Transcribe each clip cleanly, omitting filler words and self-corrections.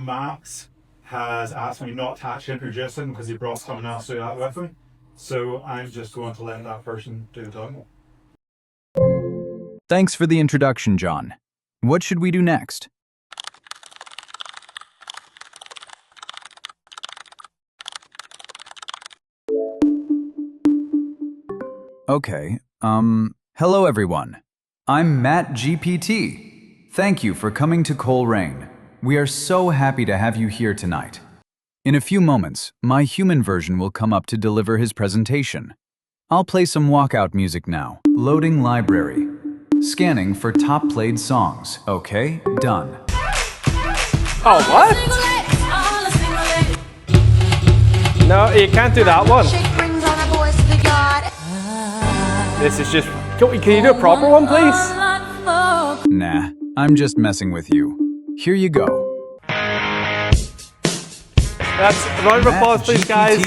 Max has asked me not to actually introduce him because he brought someone else to do that with him. So I'm just going to let that person do the talking. Thanks for the introduction, John. What should we do next? Okay, hello everyone. I'm Matt GPT. Thank you for coming to Coleraine. We are so happy to have you here tonight. In a few moments, my human version will come up to deliver his presentation. I'll play some walkout music now. Loading library. Scanning for top played songs. Okay, done. Oh, what? No, you can't do that one. This is just... Can you do a proper one, please? Nah, I'm just messing with you. Here you go. That's a round of applause, please, guys.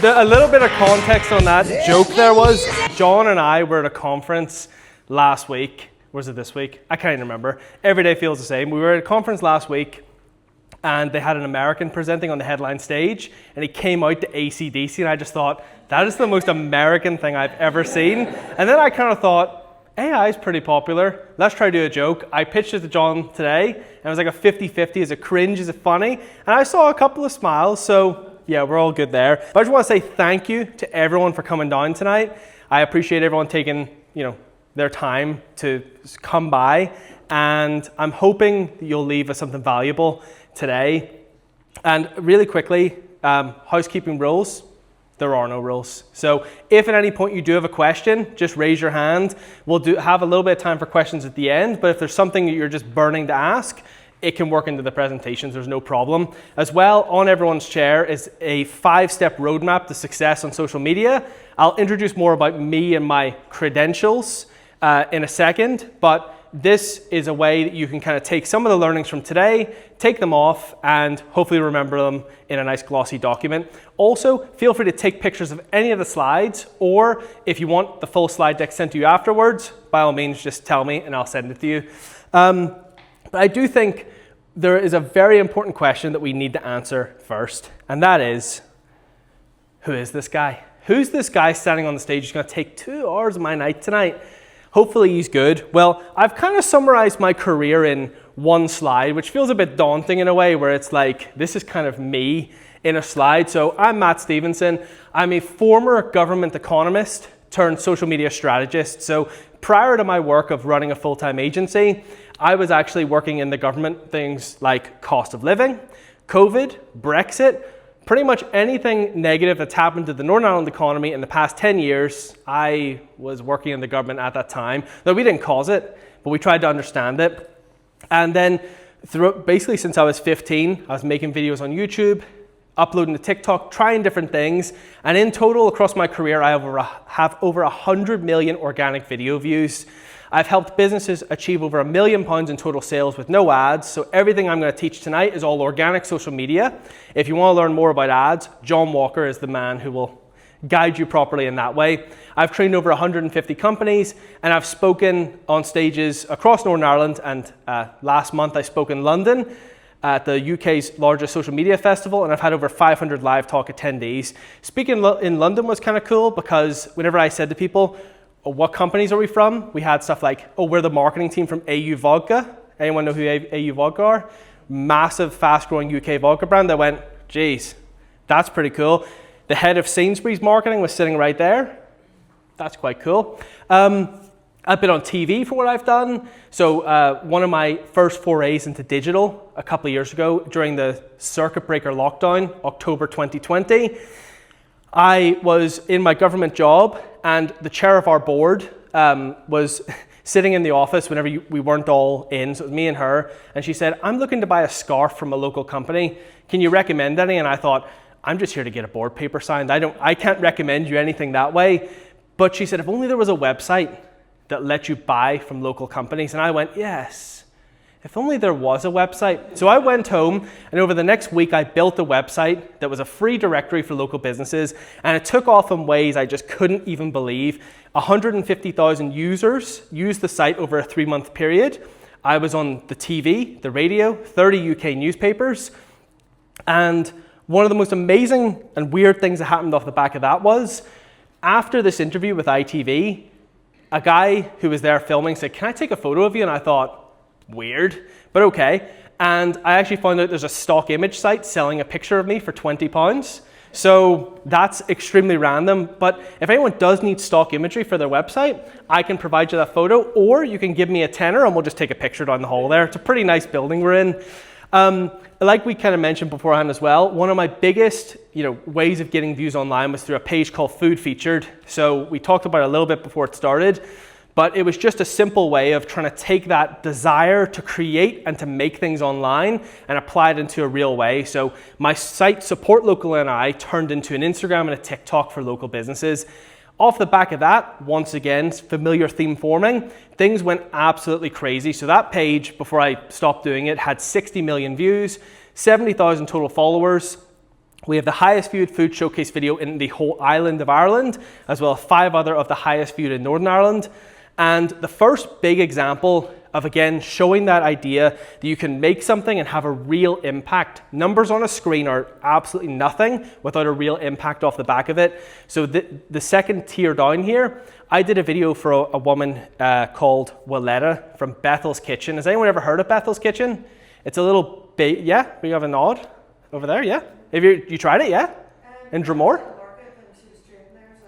A little bit of context on that joke there was, John and I were at a conference last week. Was it this week? I can't even remember. Every day feels the same. We were at a conference last week, and they had an American presenting on the headline stage, and he came out to AC/DC, and I just thought, that is the most American thing I've ever seen. And then I kind of thought, AI is pretty popular. Let's try to do a joke. I pitched it to John today, and it was like a 50-50. Is it cringe? Is it funny? And I saw a couple of smiles, so yeah, we're all good there. But I just want to say thank you to everyone for coming down tonight. I appreciate everyone taking, their time to come by, and I'm hoping that you'll leave us something valuable today. And really quickly, housekeeping rules. There are no rules. So if at any point you do have a question, just raise your hand. We'll have a little bit of time for questions at the end, but if there's something that you're just burning to ask, it can work into the presentations, there's no problem. As well, on everyone's chair is a 5-step roadmap to success on social media. I'll introduce more about me and my credentials in a second, but this is a way that you can kind of take some of the learnings from today, take them off, and hopefully remember them in a nice glossy document. Also, feel free to take pictures of any of the slides, or if you want the full slide deck sent to you afterwards, by all means, just tell me and I'll send it to you. But I do think there is a very important question that we need to answer first, and that is, who is this guy? Who's this guy standing on the stage who's going to take 2 hours of my night tonight? Hopefully he's good. Well, I've kind of summarized my career in one slide, which feels a bit daunting in a way, where it's like, this is kind of me in a slide. So I'm Matt Stevenson. I'm a former government economist turned social media strategist. So prior to my work of running a full-time agency, I was actually working in the government, things like cost of living, COVID, Brexit, pretty much anything negative that's happened to the Northern Ireland economy in the past 10 years, I was working in the government at that time. Though we didn't cause it, but we tried to understand it. And then basically since I was 15, I was making videos on YouTube, uploading to TikTok, trying different things. And in total, across my career, I have over 100 million organic video views. I've helped businesses achieve over £1 million in total sales with no ads. So everything I'm going to teach tonight is all organic social media. If you want to learn more about ads, John Walker is the man who will guide you properly in that way. I've trained over 150 companies, and I've spoken on stages across Northern Ireland. And last month I spoke in London at the UK's largest social media festival, and I've had over 500 live talk attendees. Speaking in London was kind of cool because whenever I said to people, oh, what companies are we from? We had stuff like, oh, we're the marketing team from AU Vodka. Anyone know who AU Vodka are? Massive, fast-growing UK vodka brand. I went, geez, that's pretty cool. The head of Sainsbury's marketing was sitting right there. That's quite cool. I've been on TV for what I've done. So one of my first forays into digital a couple of years ago during the circuit breaker lockdown, October 2020, I was in my government job, and the chair of our board was sitting in the office whenever we weren't all in, so it was me and her, and she said, I'm looking to buy a scarf from a local company. Can you recommend any? And I thought, I'm just here to get a board paper signed. I can't recommend you anything that way. But she said, if only there was a website that let you buy from local companies. And I went, yes, if only there was a website. So I went home, and over the next week, I built a website that was a free directory for local businesses, and it took off in ways I just couldn't even believe. 150,000 users used the site over a 3-month period. I was on the TV, the radio, 30 UK newspapers. And one of the most amazing and weird things that happened off the back of that was, after this interview with ITV, a guy who was there filming said, "Can I take a photo of you?" And I thought, weird, but okay. And I actually found out there's a stock image site selling a picture of me for £20. So that's extremely random. But if anyone does need stock imagery for their website, I can provide you that photo, or you can give me a tenner and we'll just take a picture down the hall there. It's a pretty nice building we're in. Like we kind of mentioned beforehand as well, one of my biggest ways of getting views online was through a page called Food Featured. So we talked about it a little bit before it started, but it was just a simple way of trying to take that desire to create and to make things online and apply it into a real way. So my site, Support Local NI, turned into an Instagram and a TikTok for local businesses. Off the back of that, once again, familiar theme forming, things went absolutely crazy. So that page, before I stopped doing it, had 60 million views, 70,000 total followers. We have the highest viewed food showcase video in the whole island of Ireland, as well as 5 other of the highest viewed in Northern Ireland. And the first big example of, again, showing that idea that you can make something and have a real impact. Numbers on a screen are absolutely nothing without a real impact off the back of it. So the second tier down here, I did a video for a woman called Willetta from Bethel's Kitchen. Has anyone ever heard of Bethel's Kitchen? It's a little bit, yeah? We have a nod over there, yeah? Have you tried it, yeah? In Dromore?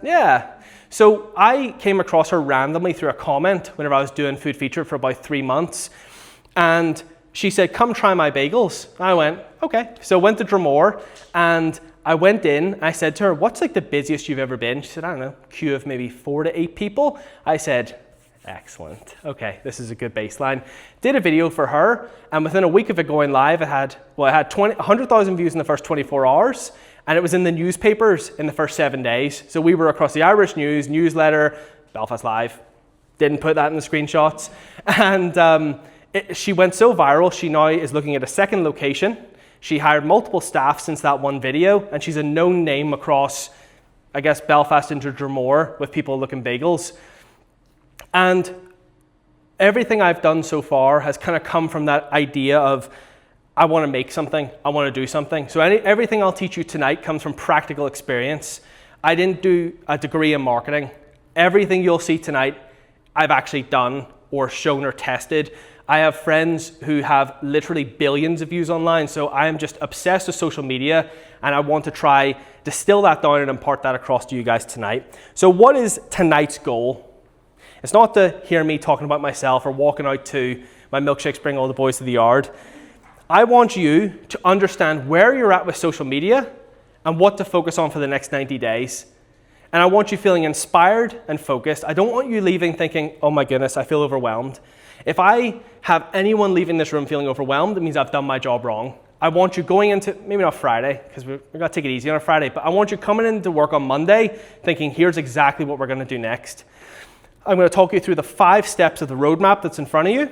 Yeah. So I came across her randomly through a comment whenever I was doing Food Featured for about 3 months. And she said, "Come try my bagels." I went, okay. So I went to Dromore and I went in. I said to her, "What's like the busiest you've ever been?" She said, "I don't know, queue of maybe 4 to 8 people." I said, "Excellent. Okay, this is a good baseline." Did a video for her, and within a week of it going live, it had 100,000 views in the first 24 hours. And it was in the newspapers in the first 7 days. So we were across the Irish News, newsletter, Belfast Live. Didn't put that in the screenshots. And she went so viral, she now is looking at a second location. She hired multiple staff since that one video, and she's a known name across, I guess, Belfast into Dromore with people looking bagels. And everything I've done so far has kind of come from that idea of, I want to make something, I want to do something. So everything I'll teach you tonight comes from practical experience. I didn't do a degree in marketing. Everything you'll see tonight, I've actually done or shown or tested. I have friends who have literally billions of views online, so I am just obsessed with social media, and I want to try distill that down and impart that across to you guys tonight. So what is tonight's goal? It's not to hear me talking about myself or walking out to my milkshakes bring all the boys to the yard. I want you to understand where you're at with social media and what to focus on for the next 90 days. And I want you feeling inspired and focused. I don't want you leaving thinking, "Oh my goodness, I feel overwhelmed." If I have anyone leaving this room feeling overwhelmed, it means I've done my job wrong. I want you going into, maybe not Friday, because we're going to take it easy on a Friday, but I want you coming into work on Monday thinking, here's exactly what we're going to do next. I'm going to talk you through the 5 steps of the roadmap that's in front of you.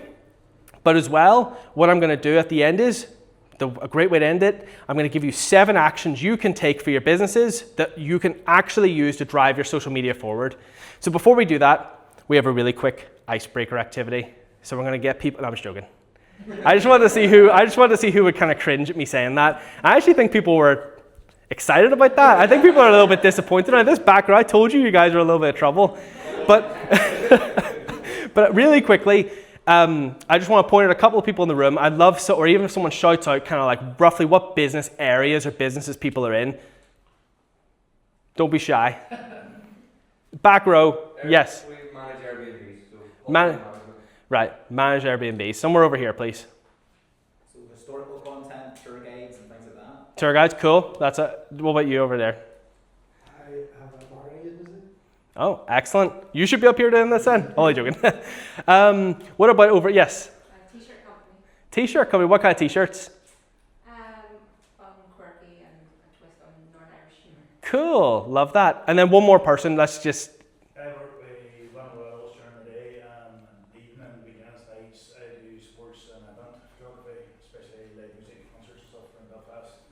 But as well, what I'm going to do at the end is, a great way to end it, I'm going to give you 7 actions you can take for your businesses that you can actually use to drive your social media forward. So before we do that, we have a really quick icebreaker activity. So we're going to get people, no, I'm just joking. I just wanted to see who would kind of cringe at me saying that. I actually think people were excited about that. I think people are a little bit disappointed. Now, this background, I told you guys are a little bit of trouble. But, but really quickly, I just want to point out a couple of people in the room. I'd love, or even if someone shouts out kind of like roughly what business areas or businesses people are in. Don't be shy. Back row, yes. We manage Airbnbs. Manage Airbnbs. Somewhere over here, please. So historical content, tour guides and things like that. Tour guides, cool. That's it. What about you over there? I have a marketing agency. Oh, excellent. You should be up here doing this then. Only joking. What about over, yes? T-shirt company. T-shirt company, what kind of t-shirts? Fun, quirky, and a twist on Northern Irish humour. Cool, love that. And then one more person, let's just. I work with one of the wells during the day and evening, weekends, nights. I do sports and event photography, especially live music concerts and stuff in Belfast.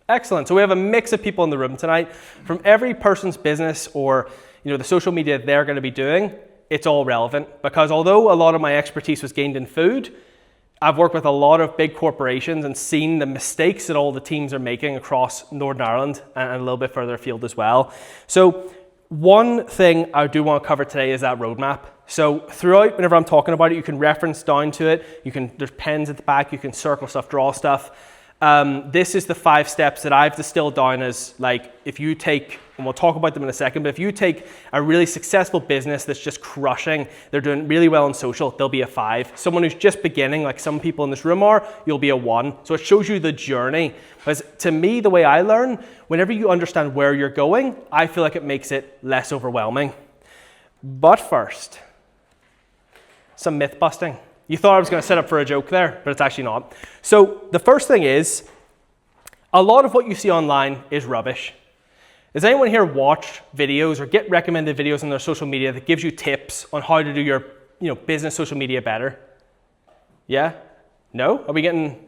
Excellent. So we have a mix of people in the room tonight from every person's business or the social media they're going to be doing. it's all relevant, because although a lot of my expertise was gained in food, I've worked with a lot of big corporations and seen the mistakes that all the teams are making across Northern Ireland and a little bit further afield as well. So one thing I do want to cover today is that roadmap. So throughout, whenever I'm talking about it, you can reference down to it. There's pens at the back, you can circle stuff, draw stuff. This is the 5 steps that I've distilled down as, like, if you take, and we'll talk about them in a second, but if you take a really successful business that's just crushing, they're doing really well on social, they'll be a 5. Someone who's just beginning, like some people in this room are, you'll be a 1. So it shows you the journey. Because to me, the way I learn, whenever you understand where you're going, I feel like it makes it less overwhelming. But first, some myth busting. You thought I was going to set up for a joke there, but it's actually not. So the first thing is, a lot of what you see online is rubbish. Does anyone here watch videos or get recommended videos on their social media that gives you tips on how to do your business social media better? Yeah? No? Are we getting...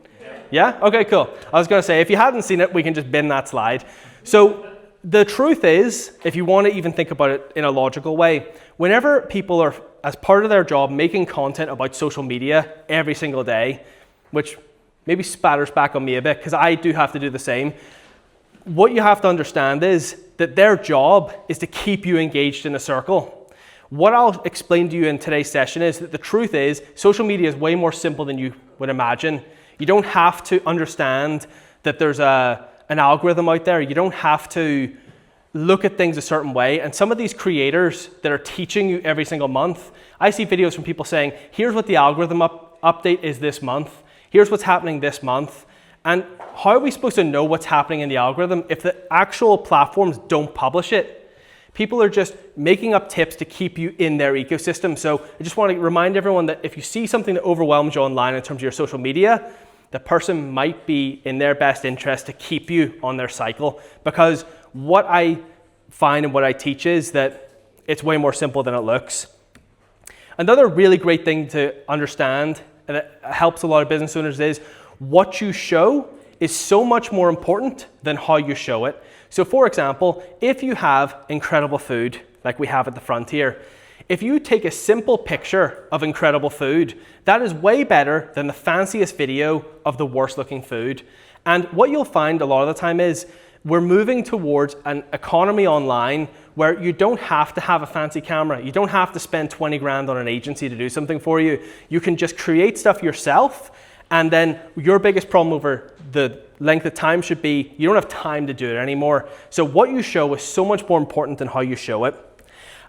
Yeah? Okay, cool. I was going to say, if you hadn't seen it, we can just bin that slide. So the truth is, if you want to even think about it in a logical way, whenever people are, as part of their job, making content about social media every single day, which maybe spatters back on me a bit because I do have to do the same, what you have to understand is that their job is to keep you engaged in a circle. What I'll explain to you in today's session is that the truth is social media is way more simple than you would imagine. You don't have to understand that there's an algorithm out there. You don't have to look at things a certain way. And some of these creators that are teaching you every single month, I see videos from people saying, here's what the algorithm update is this month. Here's what's happening this month. And how are we supposed to know what's happening in the algorithm if the actual platforms don't publish it? People are just making up tips to keep you in their ecosystem. So I just want to remind everyone that if you see something that overwhelms you online in terms of your social media, the person might be in their best interest to keep you on their cycle. Because what I find and what I teach is that it's way more simple than it looks. Another really great thing to understand, and that helps a lot of business owners, is what you show is so much more important than how you show it. So for example, if you have incredible food, like we have at the front here, if you take a simple picture of incredible food, that is way better than the fanciest video of the worst looking food. And what you'll find a lot of the time is we're moving towards an economy online where you don't have to have a fancy camera. You don't have to spend 20 grand on an agency to do something for you. You can just create stuff yourself, and then your biggest problem over the length of time should be you don't have time to do it anymore. So what you show is so much more important than how you show it.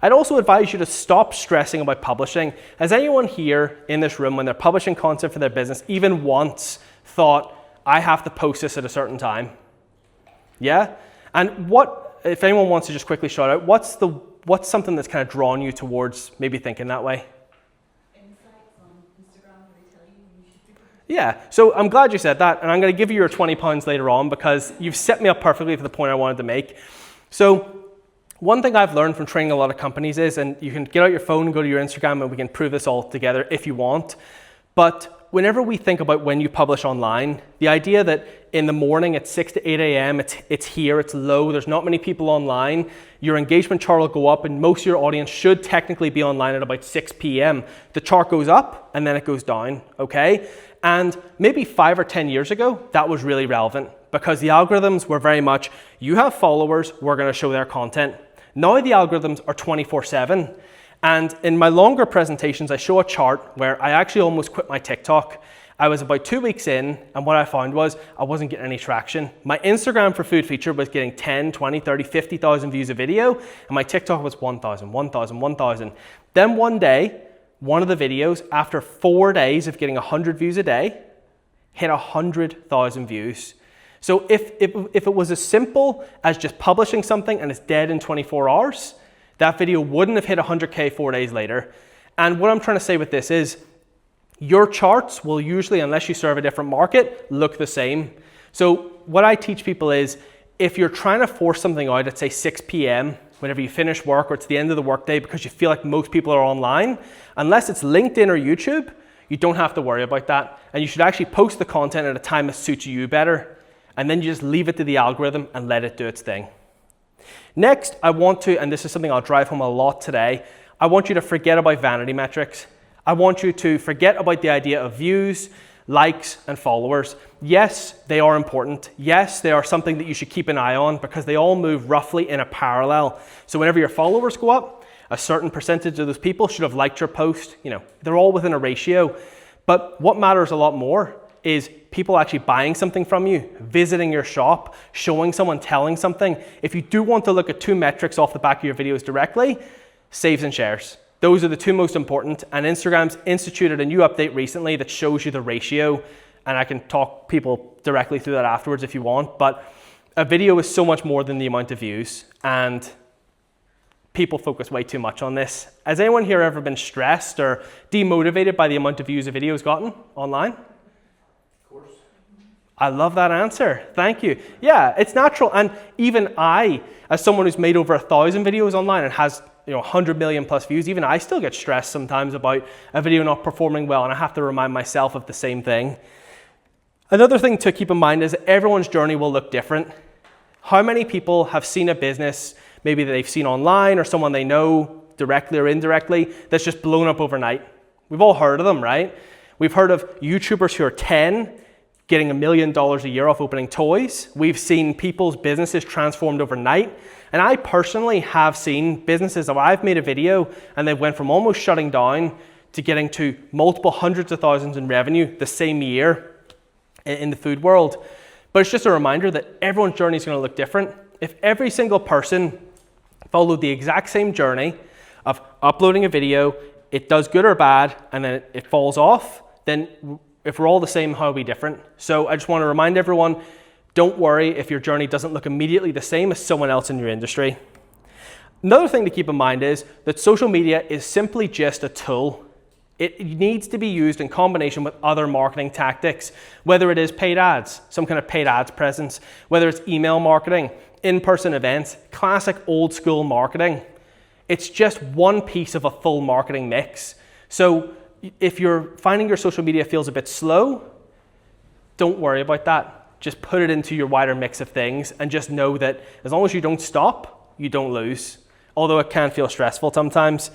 I'd also advise you to stop stressing about publishing. Has anyone here in this room, when they're publishing content for their business, even once thought, I have to post this at a certain time? Yeah? And what, if anyone wants to just quickly shout out, what's something that's kind of drawn you towards maybe thinking that way? Insights on Instagram where they tell you should do it. Yeah, so I'm glad you said that, and I'm going to give you your £20 later on because you've set me up perfectly for the point I wanted to make. So one thing I've learned from training a lot of companies is, and you can get out your phone and go to your Instagram and we can prove this all together if you want, but whenever we think about when you publish online, the idea that in the morning at 6 to 8 a.m. it's here, it's low, there's not many people online, your engagement chart will go up and most of your audience should technically be online at about 6 p.m. The chart goes up and then it goes down, okay? And maybe 5 or 10 years ago, that was really relevant because the algorithms were very much, you have followers, we're gonna show their content. Now the algorithms are 24/7. And in my longer presentations, I show a chart where I actually almost quit my TikTok. I was about 2 weeks in, and what I found was I wasn't getting any traction. My Instagram for food feature was getting 10, 20, 30, 50,000 views a video, and my TikTok was 1,000, 1,000, 1,000. Then one day, one of the videos, after 4 days of getting 100 views a day, hit 100,000 views. So if it was as simple as just publishing something and it's dead in 24 hours, that video wouldn't have hit 100K 4 days later. And what I'm trying to say with this is your charts will usually, unless you serve a different market, look the same. So what I teach people is if you're trying to force something out at say 6 p.m. whenever you finish work or it's the end of the workday because you feel like most people are online, unless it's LinkedIn or YouTube, you don't have to worry about that. And you should actually post the content at a time that suits you better. And then you just leave it to the algorithm and let it do its thing. Next, I want to, and this is something I'll drive home a lot today, I want you to forget about vanity metrics. I want you to forget about the idea of views, likes, and followers. Yes, they are important. Yes, they are something that you should keep an eye on because they all move roughly in a parallel. So whenever your followers go up, a certain percentage of those people should have liked your post. You know, they're all within a ratio. But what matters a lot more is people actually buying something from you, visiting your shop, showing someone, telling something. If you do want to look at 2 metrics off the back of your videos directly, saves and shares. Those are the 2 most important, and Instagram's instituted a new update recently that shows you the ratio, and I can talk people directly through that afterwards if you want, but a video is so much more than the amount of views, and people focus way too much on this. Has anyone here ever been stressed or demotivated by the amount of views a video has gotten online? Of course. I love that answer. Thank you. Yeah, it's natural. And even I, as someone who's made over 1,000 videos online and has 100 million plus views, even I still get stressed sometimes about a video not performing well, and I have to remind myself of the same thing. Another thing to keep in mind is that everyone's journey will look different. How many people have seen a business, maybe that they've seen online or someone they know directly or indirectly, that's just blown up overnight? We've all heard of them, right? We've heard of YouTubers who are 10 getting $1 million a year off opening toys. We've seen people's businesses transformed overnight. And I personally have seen businesses where I've made a video and they went from almost shutting down to getting to multiple hundreds of thousands in revenue the same year in the food world. But it's just a reminder that everyone's journey is going to look different. If every single person followed the exact same journey of uploading a video, it does good or bad, and then it falls off, then if we're all the same, how are we different? So I just want to remind everyone, don't worry if your journey doesn't look immediately the same as someone else in your industry. Another thing to keep in mind is that social media is simply just a tool. It needs to be used in combination with other marketing tactics, whether it is paid ads, some kind of paid ads presence, whether it's email marketing, in-person events, classic old school marketing. It's just one piece of a full marketing mix. So if you're finding your social media feels a bit slow, don't worry about that. Just put it into your wider mix of things and just know that as long as you don't stop, you don't lose. Although it can feel stressful sometimes.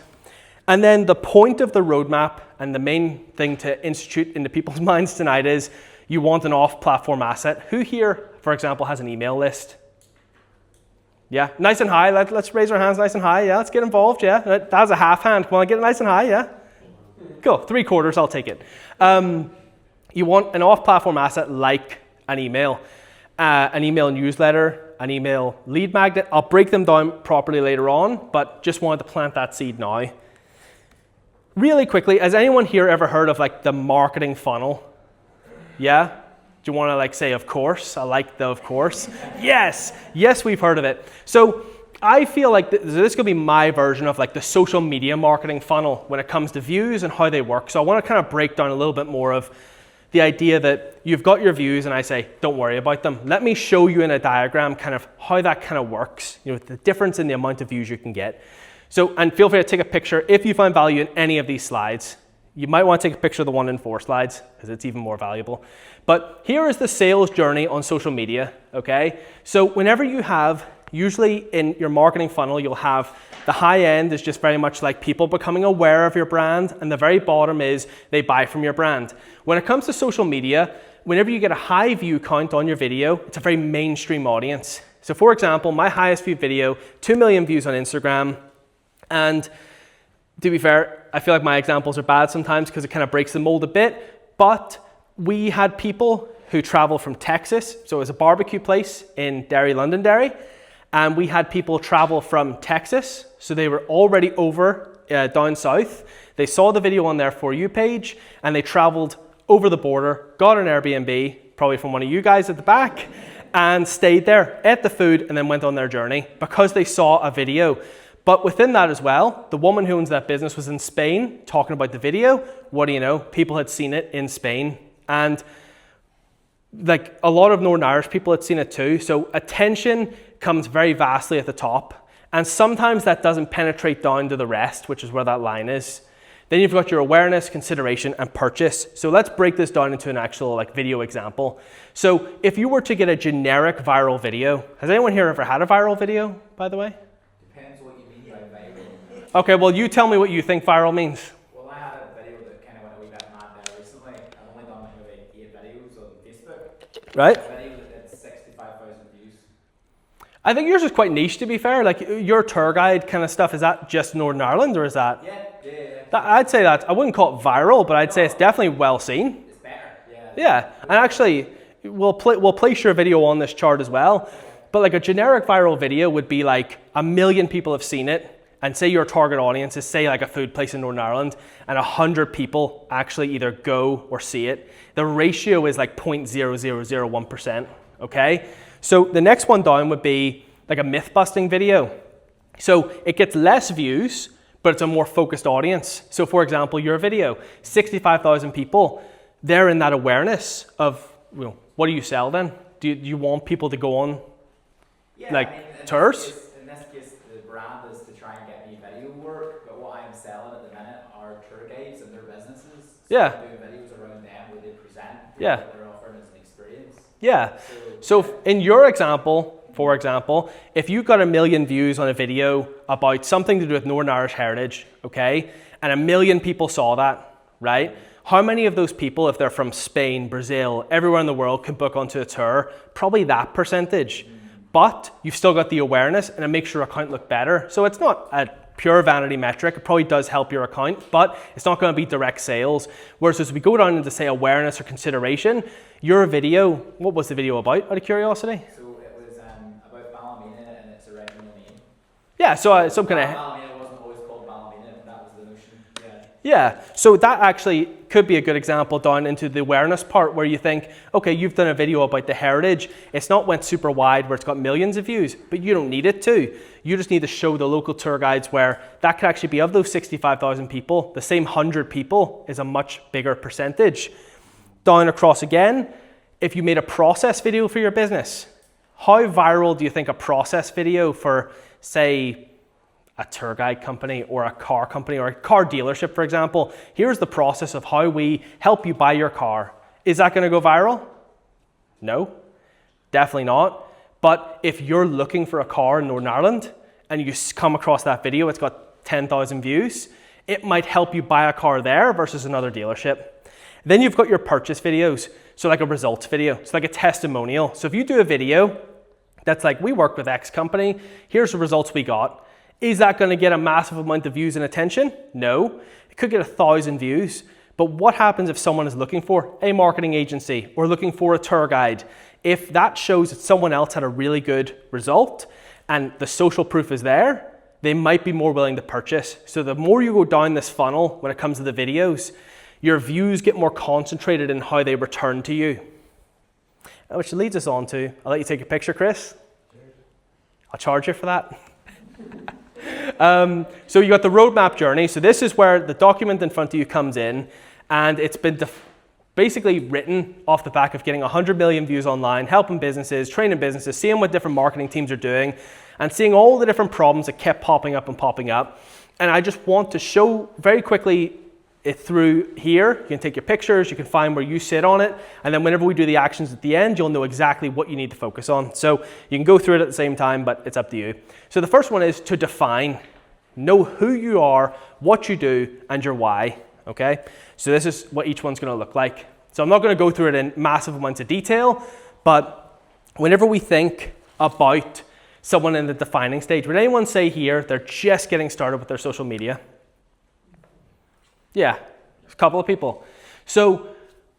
And then the point of the roadmap and the main thing to institute into people's minds tonight is you want an off-platform asset. Who here, for example, has an email list? Yeah, nice and high. Let's raise our hands nice and high. Yeah, let's get involved. Yeah, that was a half hand. Come on, get it nice and high. Yeah. Cool, 3/4, I'll take it. You want an off-platform asset like an email newsletter, an email lead magnet. I'll break them down properly later on, but just wanted to plant that seed now. Really quickly, has anyone here ever heard of like the marketing funnel? Yeah? Do you want to like say, of course? I like the of course. Yes, we've heard of it. So I feel like this could be my version of like the social media marketing funnel when it comes to views and how they work. So I want to kind of break down a little bit more of the idea that you've got your views and I say, don't worry about them. Let me show you in a diagram kind of how that kind of works, the difference in the amount of views you can get. So, and feel free to take a picture if you find value in any of these slides. You might want to take a picture of the 1 in 4 slides because it's even more valuable. But here is the sales journey on social media, okay? So whenever you have, usually in your marketing funnel, you'll have the high end is just very much like people becoming aware of your brand, and the very bottom is they buy from your brand. When it comes to social media, whenever you get a high view count on your video, it's a very mainstream audience. So for example, my highest viewed video, 2 million views on Instagram, and to be fair, I feel like my examples are bad sometimes because it kind of breaks the mold a bit, but we had people who travel from Texas, so it was a barbecue place in Derry, Londonderry, and we had people travel from Texas, so they were already over down south. They saw the video on their For You page, and they traveled over the border, got an Airbnb, probably from one of you guys at the back, and stayed there, ate the food, and then went on their journey because they saw a video. But within that as well, the woman who owns that business was in Spain talking about the video. What do you know? People had seen it in Spain. And like a lot of Northern Irish people had seen it too. So attention comes very vastly at the top. And sometimes that doesn't penetrate down to the rest, which is where that line is. Then you've got your awareness, consideration, and purchase. So let's break this down into an actual like video example. So if you were to get a generic viral video, has anyone here ever had a viral video, by the way? Depends what you mean by viral. Okay, well, you tell me what you think viral means. Well, I had a video that kind of went a wee bit mad there recently. I've only done maybe 8 videos on Facebook. Right. A video that did 65,000 views. I think yours is quite niche, to be fair. Like your tour guide kind of stuff, is that just Northern Ireland, or is that? Yeah. I'd say that, I wouldn't call it viral, but I'd say it's definitely well seen. It's better. Yeah. Yeah, and actually, we'll place your video on this chart as well. But like a generic viral video would be like 1 million people have seen it, and say your target audience is say like a food place in Northern Ireland, and 100 people actually either go or see it. The ratio is like 0.0001%. Okay, so the next one down would be like a myth busting video. So it gets less views, but it's a more focused audience. So for example, your video, 65,000 people, they're in that awareness of, well, what do you sell then? Do you want people to go on tours? In this case, the brand is to try and get me video work, but what I'm selling at the minute are tour guides and their businesses. So I'm doing videos around them where they present what they're offering as an experience. Yeah. So in your example, for example, if you got 1 million views on a video about something to do with Northern Irish heritage, okay, and 1 million people saw that, right? How many of those people, if they're from Spain, Brazil, everywhere in the world, can book onto a tour? Probably that percentage. But you've still got the awareness, and it makes your account look better. So it's not a pure vanity metric. It probably does help your account, but it's not going to be direct sales. Whereas as we go down into, say, awareness or consideration, your video, what was the video about, out of curiosity? So it was about Ballymena and its original name. Yeah, so some kind of... Ballymena wasn't always called Ballymena, that was the notion. Yeah, so that actually could be a good example down into the awareness part where you think, okay, you've done a video about the heritage. It's not went super wide where it's got millions of views, but you don't need it to. You just need to show the local tour guides where that could actually be of those 65,000 people, the same 100 people is a much bigger percentage. Down across again, if you made a process video for your business, how viral do you think a process video for, say, a tour guide company or a car company or a car dealership, for example, here's the process of how we help you buy your car. Is that going to go viral? No, definitely not. But if you're looking for a car in Northern Ireland and you come across that video, it's got 10,000 views, it might help you buy a car there versus another dealership. Then you've got your purchase videos. So like a results video, it's like a testimonial. So if you do a video that's like, we worked with X company, here's the results we got. Is that going to get a massive amount of views and attention? No. It could get 1,000 views. But what happens if someone is looking for a marketing agency or looking for a tour guide? If that shows that someone else had a really good result and the social proof is there, they might be more willing to purchase. So the more you go down this funnel when it comes to the videos, your views get more concentrated in how they return to you. Which leads us on to, I'll let you take a picture, Chris. I'll charge you for that. So you got the roadmap journey. So this is where the document in front of you comes in, and it's been basically written off the back of getting 100 million views online, helping businesses, training businesses, seeing what different marketing teams are doing, and seeing all the different problems that kept popping up and popping up. And I just want to show very quickly it through here. You can take your pictures, you can find where you sit on it, and then whenever we do the actions at the end, you'll know exactly what you need to focus on. So you can go through it at the same time, but it's up to you. So the first one is to define. Know who you are, what you do, and your why, okay? So this is what each one's gonna look like. So I'm not gonna go through it in massive amounts of detail, but whenever we think about someone in the defining stage, would anyone say here they're just getting started with their social media? Yeah, a couple of people. So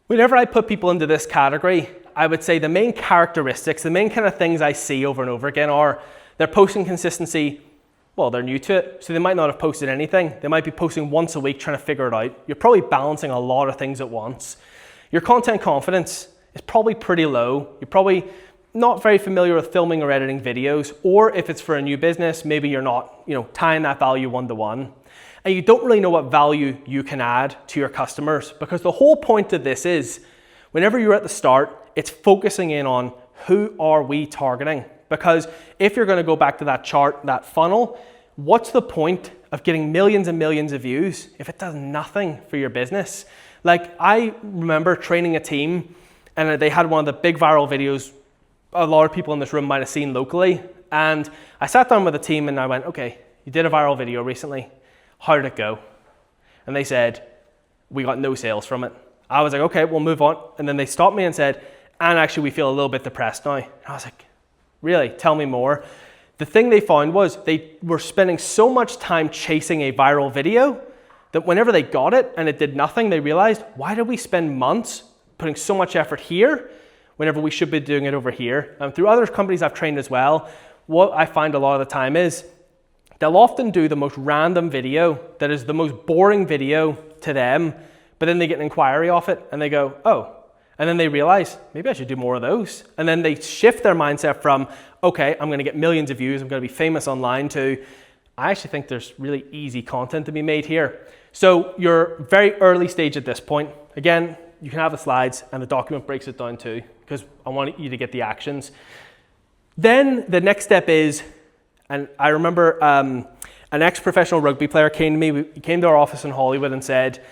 whenever I put people into this category, I would say the main characteristics, the main kind of things I see over and over again are their posting consistency. Well, they're new to it, so they might not have posted anything. They might be posting once a week trying to figure it out. You're probably balancing a lot of things at once. Your content confidence is probably pretty low. You're probably not very familiar with filming or editing videos, or if it's for a new business, maybe you're not, tying that value one-to-one. And you don't really know what value you can add to your customers, because the whole point of this is, whenever you're at the start, it's focusing in on who are we targeting? Because if you're going to go back to that chart, that funnel, what's the point of getting millions and millions of views if it does nothing for your business? Like, I remember training a team, and they had one of the big viral videos a lot of people in this room might have seen locally. And I sat down with the team and I went, okay, you did a viral video recently. how did it go? And they said, we got no sales from it. I was like, okay, we'll move on. And then they stopped me and said, and actually we feel a little bit depressed now. And I was like, really? Tell me more. The thing they found was they were spending so much time chasing a viral video that whenever they got it and it did nothing, they realized, why did we spend months putting so much effort here whenever we should be doing it over here? And through other companies I've trained as well, what I find a lot of the time is they'll often do the most random video that is the most boring video to them, but then they get an inquiry off it and they go, oh, and then they realize, maybe I should do more of those. And then they shift their mindset from, okay, I'm gonna get millions of views, I'm gonna be famous online, to, I actually think there's really easy content to be made here. So you're very early stage at this point. Again, you can have the slides and the document breaks it down too, because I want you to get the actions. Then the next step is, and I remember an ex-professional rugby player came to me, he came to our office in Hollywood and said,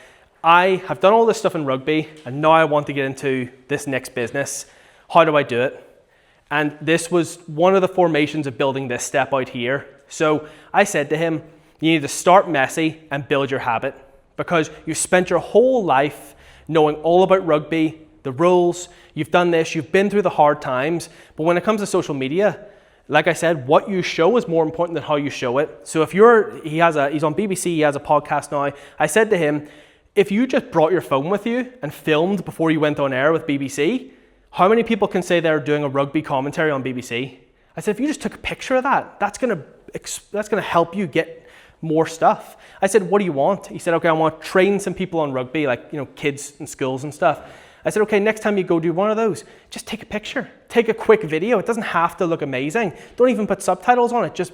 I have done all this stuff in rugby and now I want to get into this next business. How do I do it? And this was one of the formations of building this step out here. So I said to him, you need to start messy and build your habit, because you've spent your whole life knowing all about rugby, the rules, you've done this, you've been through the hard times, but when it comes to social media, like I said, what you show is more important than how you show it. So if he's on BBC, he has a podcast now. I said to him, if you just brought your phone with you and filmed before you went on air with BBC, how many people can say they're doing a rugby commentary on BBC? I said, if you just took a picture of that, that's gonna help you get more stuff. I said, what do you want? He said, okay, I want to train some people on rugby, like, kids in schools and stuff. I said, okay, next time you go do one of those, just take a picture, take a quick video. It doesn't have to look amazing. Don't even put subtitles on it, just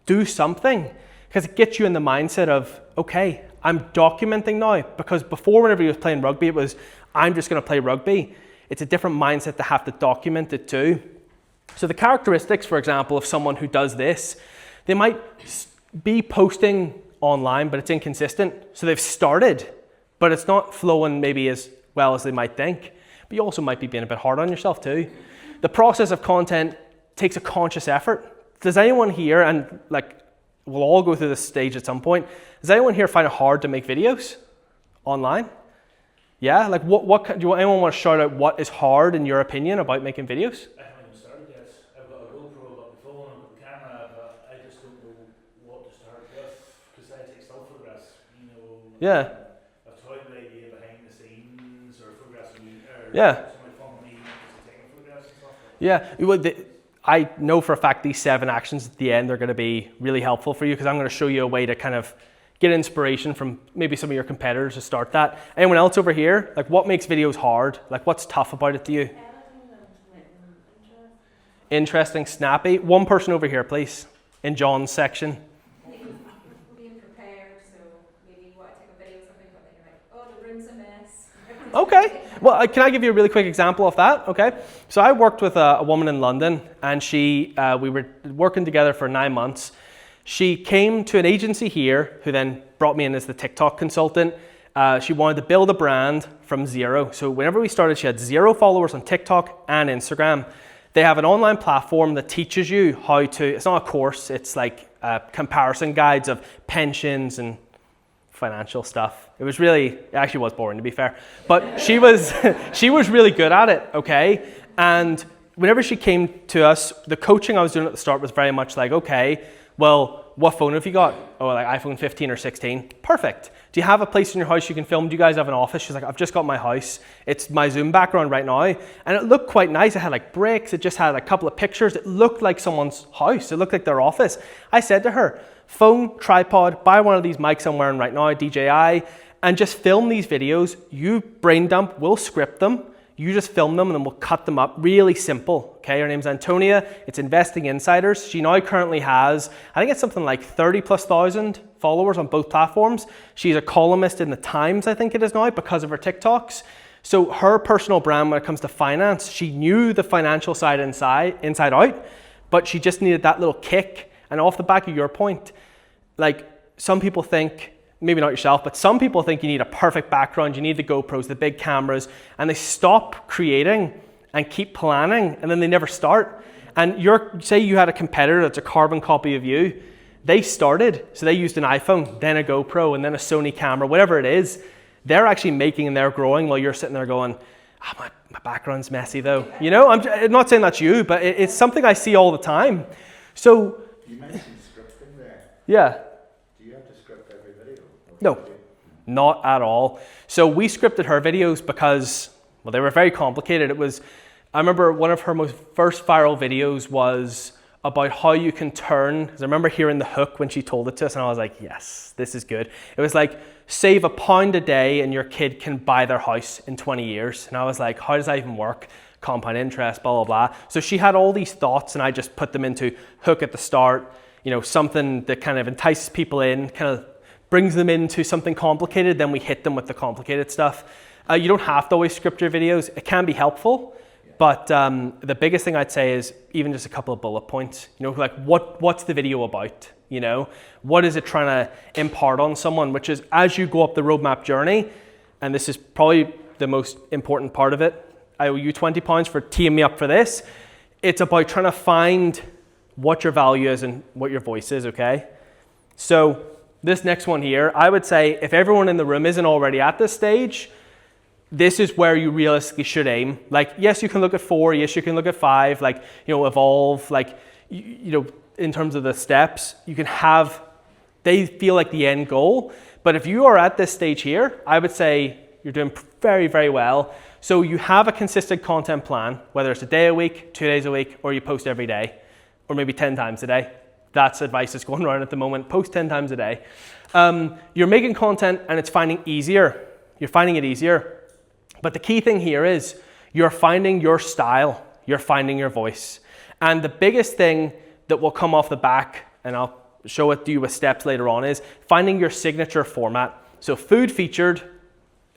do something, because it gets you in the mindset of, okay, I'm documenting now, because before, whenever he was playing rugby, it was, I'm just gonna play rugby. It's a different mindset to have to document it too. So the characteristics, for example, of someone who does this, they might be posting online, but it's inconsistent. So they've started, but it's not flowing maybe as well as they might think. But you also might be being a bit hard on yourself too. The process of content takes a conscious effort. Does anyone here, and like we'll all go through this stage at some point, does anyone here find it hard to make videos online? Yeah, like do anyone want to shout out what is hard in your opinion about making videos? I haven't even started yet. I've got a GoPro, I've got the phone, I've got the camera, but I just don't know what to start with, because I take still photographs, Yeah. I've toyed with the idea behind the scenes, or photographs of me, or Yeah. somebody filming me just taking photographs and stuff. Yeah, I know for a fact these 7 actions at the end are going to be really helpful for you, because I'm going to show you a way to kind of get inspiration from maybe some of your competitors to start that. Anyone else over here? Like, what makes videos hard? Like, what's tough about it to you? Interesting, snappy. One person over here, please, in John's section. Being prepared, so maybe you want to take a video or something, but then you're like, oh, the room's a mess. Okay, well, can I give you a really quick example of that? Okay, so I worked with a woman in London, and we were working together for 9 months. She came to an agency here, who then brought me in as the TikTok consultant. She wanted to build a brand from zero. So whenever we started, she had 0 followers on TikTok and Instagram. They have an online platform that teaches you how to, it's not a course, it's like comparison guides of pensions and financial stuff. It actually was boring, to be fair. But she was really good at it, okay? And whenever she came to us, the coaching I was doing at the start was very much like, okay, well, what phone have you got? Oh, like iPhone 15 or 16. Perfect. Do you have a place in your house you can film? Do you guys have an office? She's like, I've just got my house. It's my Zoom background right now. And it looked quite nice. It had like bricks. It just had a couple of pictures. It looked like someone's house. It looked like their office. I said to her, phone, tripod, buy one of these mics I'm wearing right now, DJI, and just film these videos. You brain dump, we'll script them. You just film them and then we'll cut them up. Really simple, okay? Her name's Antonia. It's Investing Insiders. She now currently has, I think it's something like 30,000+ followers on both platforms. She's a columnist in the Times, I think it is now, because of her TikToks. So her personal brand when it comes to finance, she knew the financial side inside out, but she just needed that little kick. And off the back of your point, like some people think, maybe not yourself, but some people think you need a perfect background, you need the GoPros, the big cameras, and they stop creating and keep planning, and then they never start. And say you had a competitor that's a carbon copy of you, they started, so they used an iPhone, then a GoPro, and then a Sony camera, whatever it is. They're actually making and they're growing while you're sitting there going, my background's messy though. You know, I'm not saying that's you, but it's something I see all the time. So you mentioned scripting there. Yeah. Do you have to script every video? No, not at all. So we scripted her videos because, well, they were very complicated. I remember one of her first viral videos was about how you can turn, because I remember hearing the hook when she told it to us, and I was like, yes, this is good. It was like, save £1 a day and your kid can buy their house in 20 years. And I was like, how does that even work? Compound interest, blah, blah, blah. So she had all these thoughts, and I just put them into hook at the start, you know, something that kind of entices people in, kind of brings them into something complicated, then we hit them with the complicated stuff. You don't have to always script your videos. It can be helpful. But the biggest thing I'd say is even just a couple of bullet points. You know, like what's the video about? You know, what is it trying to impart on someone? Which is, as you go up the roadmap journey, and this is probably the most important part of it. I owe you £20 for teeing me up for this. It's about trying to find what your value is and what your voice is. Okay. So this next one here, I would say if everyone in the room isn't already at this stage, this is where you realistically should aim. Like, yes, you can look at 4, yes, you can look at 5, like, you know, evolve, like, you know, in terms of the steps, you can have, they feel like the end goal. But if you are at this stage here, I would say you're doing very, very well. So you have a consistent content plan, whether it's a day a week, 2 days a week, or you post every day, or maybe 10 times a day. That's advice that's going around at the moment. Post 10 times a day. You're making content and it's finding easier. You're finding it easier. But the key thing here is you're finding your style, you're finding your voice. And the biggest thing that will come off the back, and I'll show it to you with steps later on, is finding your signature format. So food featured,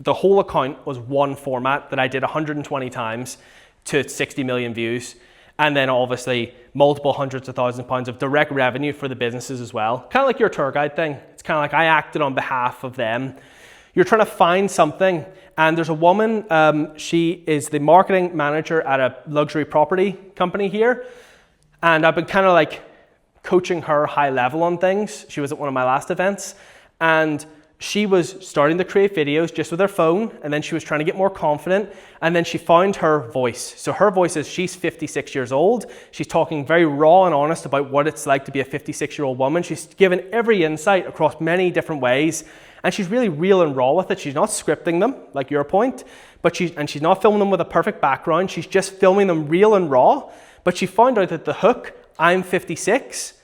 the whole account was one format that I did 120 times to 60 million views. And then obviously multiple hundreds of thousands of pounds of direct revenue for the businesses as well. Kind of like your tour guide thing. It's kind of like I acted on behalf of them. You're trying to find something, and there's a woman, she is the marketing manager at a luxury property company here, and I've been kind of like coaching her high level on things. She was at one of my last events, and she was starting to create videos just with her phone, and then she was trying to get more confident, and then she found her voice. So her voice is, she's 56 years old. She's talking very raw and honest about what it's like to be a 56-year-old woman. She's given every insight across many different ways, and she's really real and raw with it. She's not scripting them, like your point, but she's not filming them with a perfect background. She's just filming them real and raw. But she found out that the hook, I'm 56,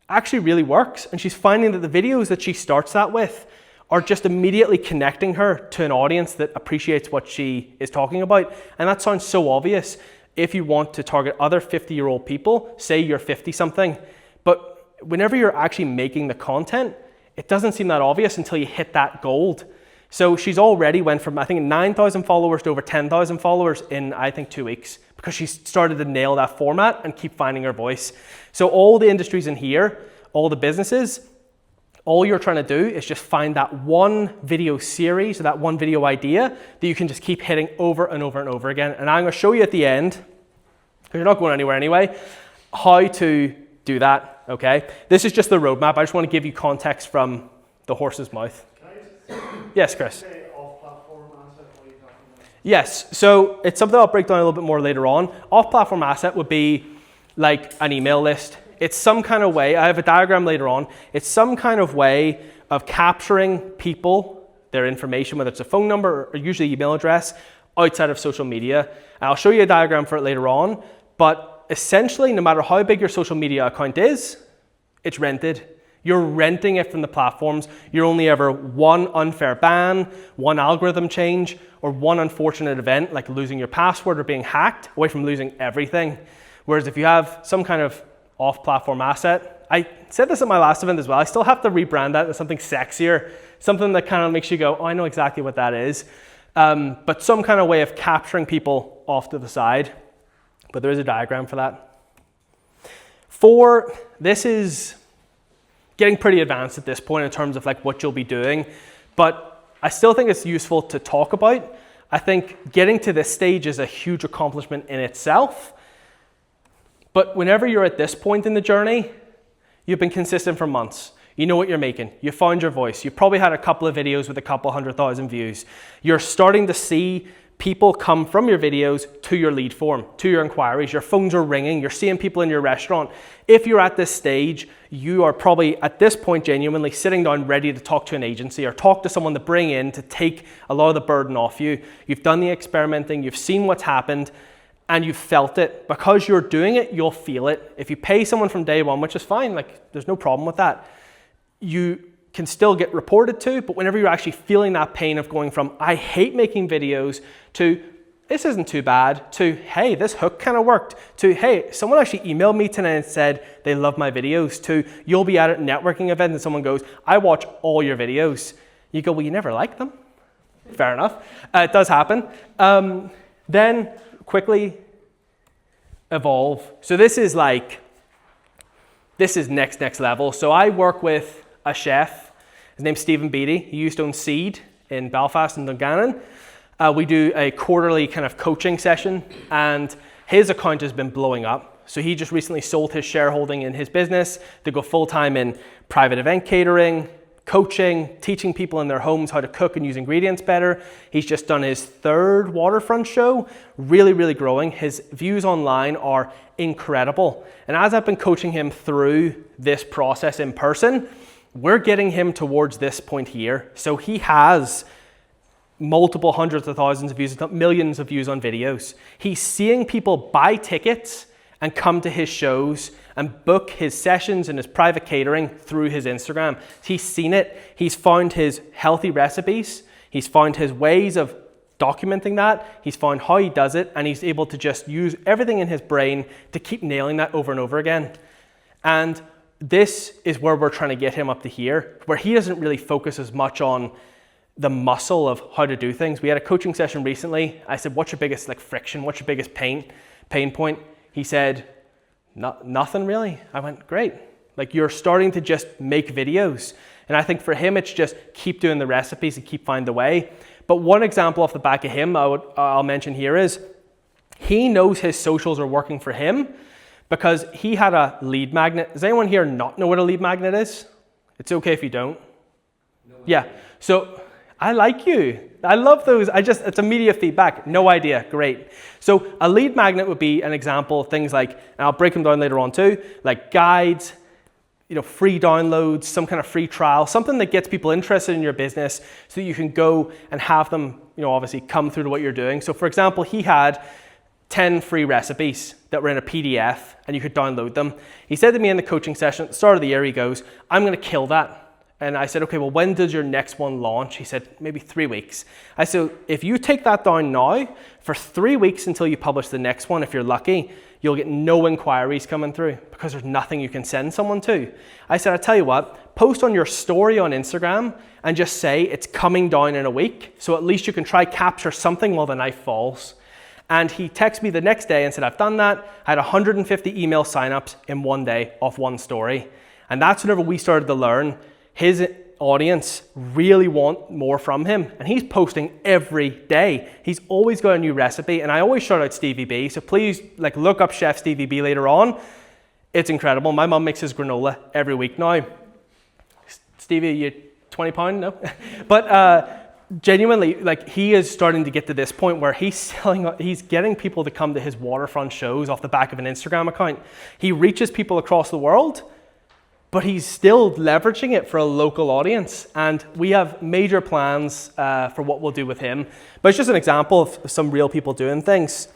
actually really works. And she's finding that the videos that she starts that with are just immediately connecting her to an audience that appreciates what she is talking about. And that sounds so obvious if you want to target other 50-year-old people, say you're 50-something. But whenever you're actually making the content, it doesn't seem that obvious until you hit that gold. So she's already went from, I think, 9,000 followers to over 10,000 followers in, I think, 2 weeks, because she started to nail that format and keep finding her voice. So all the industries in here, all the businesses, all you're trying to do is just find that one video series or that one video idea that you can just keep hitting over and over and over again. And I'm going to show you at the end, because you're not going anywhere anyway, how to do that, okay? This is just the roadmap. I just want to give you context from the horse's mouth. Can I just Yes, Chris. say off-platform asset? What are you talking about? Yes, so it's something I'll break down a little bit more later on. Off-platform asset would be like an email list. It's some kind of way, I have a diagram later on, it's some kind of way of capturing people, their information, whether it's a phone number or usually email address, outside of social media. And I'll show you a diagram for it later on, but essentially, no matter how big your social media account is, it's rented. You're renting it from the platforms. You're only ever one unfair ban, one algorithm change, or one unfortunate event like losing your password or being hacked away from losing everything. Whereas if you have some kind of off-platform asset, I said this at my last event as well, I still have to rebrand that as something sexier, something that kind of makes you go, oh, I know exactly what that is. But some kind of way of capturing people off to the side. But there is a diagram for that. This is getting pretty advanced at this point in terms of like what you'll be doing, but I still think it's useful to talk about. I think getting to this stage is a huge accomplishment in itself, but whenever you're at this point in the journey, You've been consistent for months. You know what you're making. You found your voice. You probably had a couple of videos with a couple 100,000 views. You're starting to see people come from your videos to your lead form, to your inquiries. Your phones are ringing. You're seeing people in your restaurant. If you're at this stage, you are probably at this point genuinely sitting down ready to talk to an agency or talk to someone to bring in to take a lot of the burden off you. You've done the experimenting. You've seen what's happened. And you've felt it. Because you're doing it, you'll feel it. If you pay someone from day one, which is fine, like there's no problem with that, you can still get reported to, but whenever you're actually feeling that pain of going from, I hate making videos, to this isn't too bad, to hey, this hook kind of worked, to hey, someone actually emailed me today and said they love my videos, to you'll be at a networking event and someone goes, I watch all your videos. You go, well, you never like them. Fair enough. It does happen. Then quickly evolve. So this is next level. So I work with a chef. His name's Stephen Beattie. He used to own Seed in Belfast and Dungannon. We do a quarterly kind of coaching session, and his account has been blowing up. So he just recently sold his shareholding in his business to go full-time in private event catering, coaching, teaching people in their homes how to cook and use ingredients better. He's just done his 3rd waterfront show, really, really growing. His views online are incredible. And as I've been coaching him through this process in person, we're getting him towards this point here. So he has multiple hundreds of thousands of views, millions of views on videos. He's seeing people buy tickets and come to his shows and book his sessions and his private catering through his Instagram. He's seen it. He's found his healthy recipes. He's found his ways of documenting that. He's found how he does it, and he's able to just use everything in his brain to keep nailing that over and over again. And this is where we're trying to get him up to here, where he doesn't really focus as much on the muscle of how to do things. We had a coaching session recently. I said, what's your biggest friction? What's your biggest pain point? He said, nothing really. I went, great. You're starting to just make videos. And I think for him, it's just keep doing the recipes and keep finding the way. But one example off the back of him I'll mention here is he knows his socials are working for him because he had a lead magnet. Does anyone here not know what a lead magnet is? It's okay if you don't. No. Yeah. So I like you. I love those. It's immediate feedback. No idea. Great. So a lead magnet would be an example of things like, and I'll break them down later on too, like guides, free downloads, some kind of free trial, something that gets people interested in your business so that you can go and have them, obviously come through to what you're doing. So for example, he had 10 free recipes that were in a PDF and you could download them. He said to me in the coaching session at the start of the year, he goes, I'm going to kill that. And I said, okay, well, when does your next one launch? He said, maybe 3 weeks. I said, if you take that down now, for 3 weeks until you publish the next one, if you're lucky, you'll get no inquiries coming through because there's nothing you can send someone to. I said, I'll tell you what, post on your story on Instagram and just say it's coming down in a week. So at least you can try capture something while the knife falls. And he texted me the next day and said, I've done that. I had 150 email signups in one day off one story. And that's whenever we started to learn his audience really want more from him, and he's posting every day. He's always got a new recipe, and I always shout out Stevie B, so please look up Chef Stevie B later on. It's incredible. My mum makes his granola every week now. Stevie, you £20? No? But genuinely, he is starting to get to this point where he's getting people to come to his waterfront shows off the back of an Instagram account. He reaches people across the world, but he's still leveraging it for a local audience. And we have major plans for what we'll do with him. But it's just an example of some real people doing things.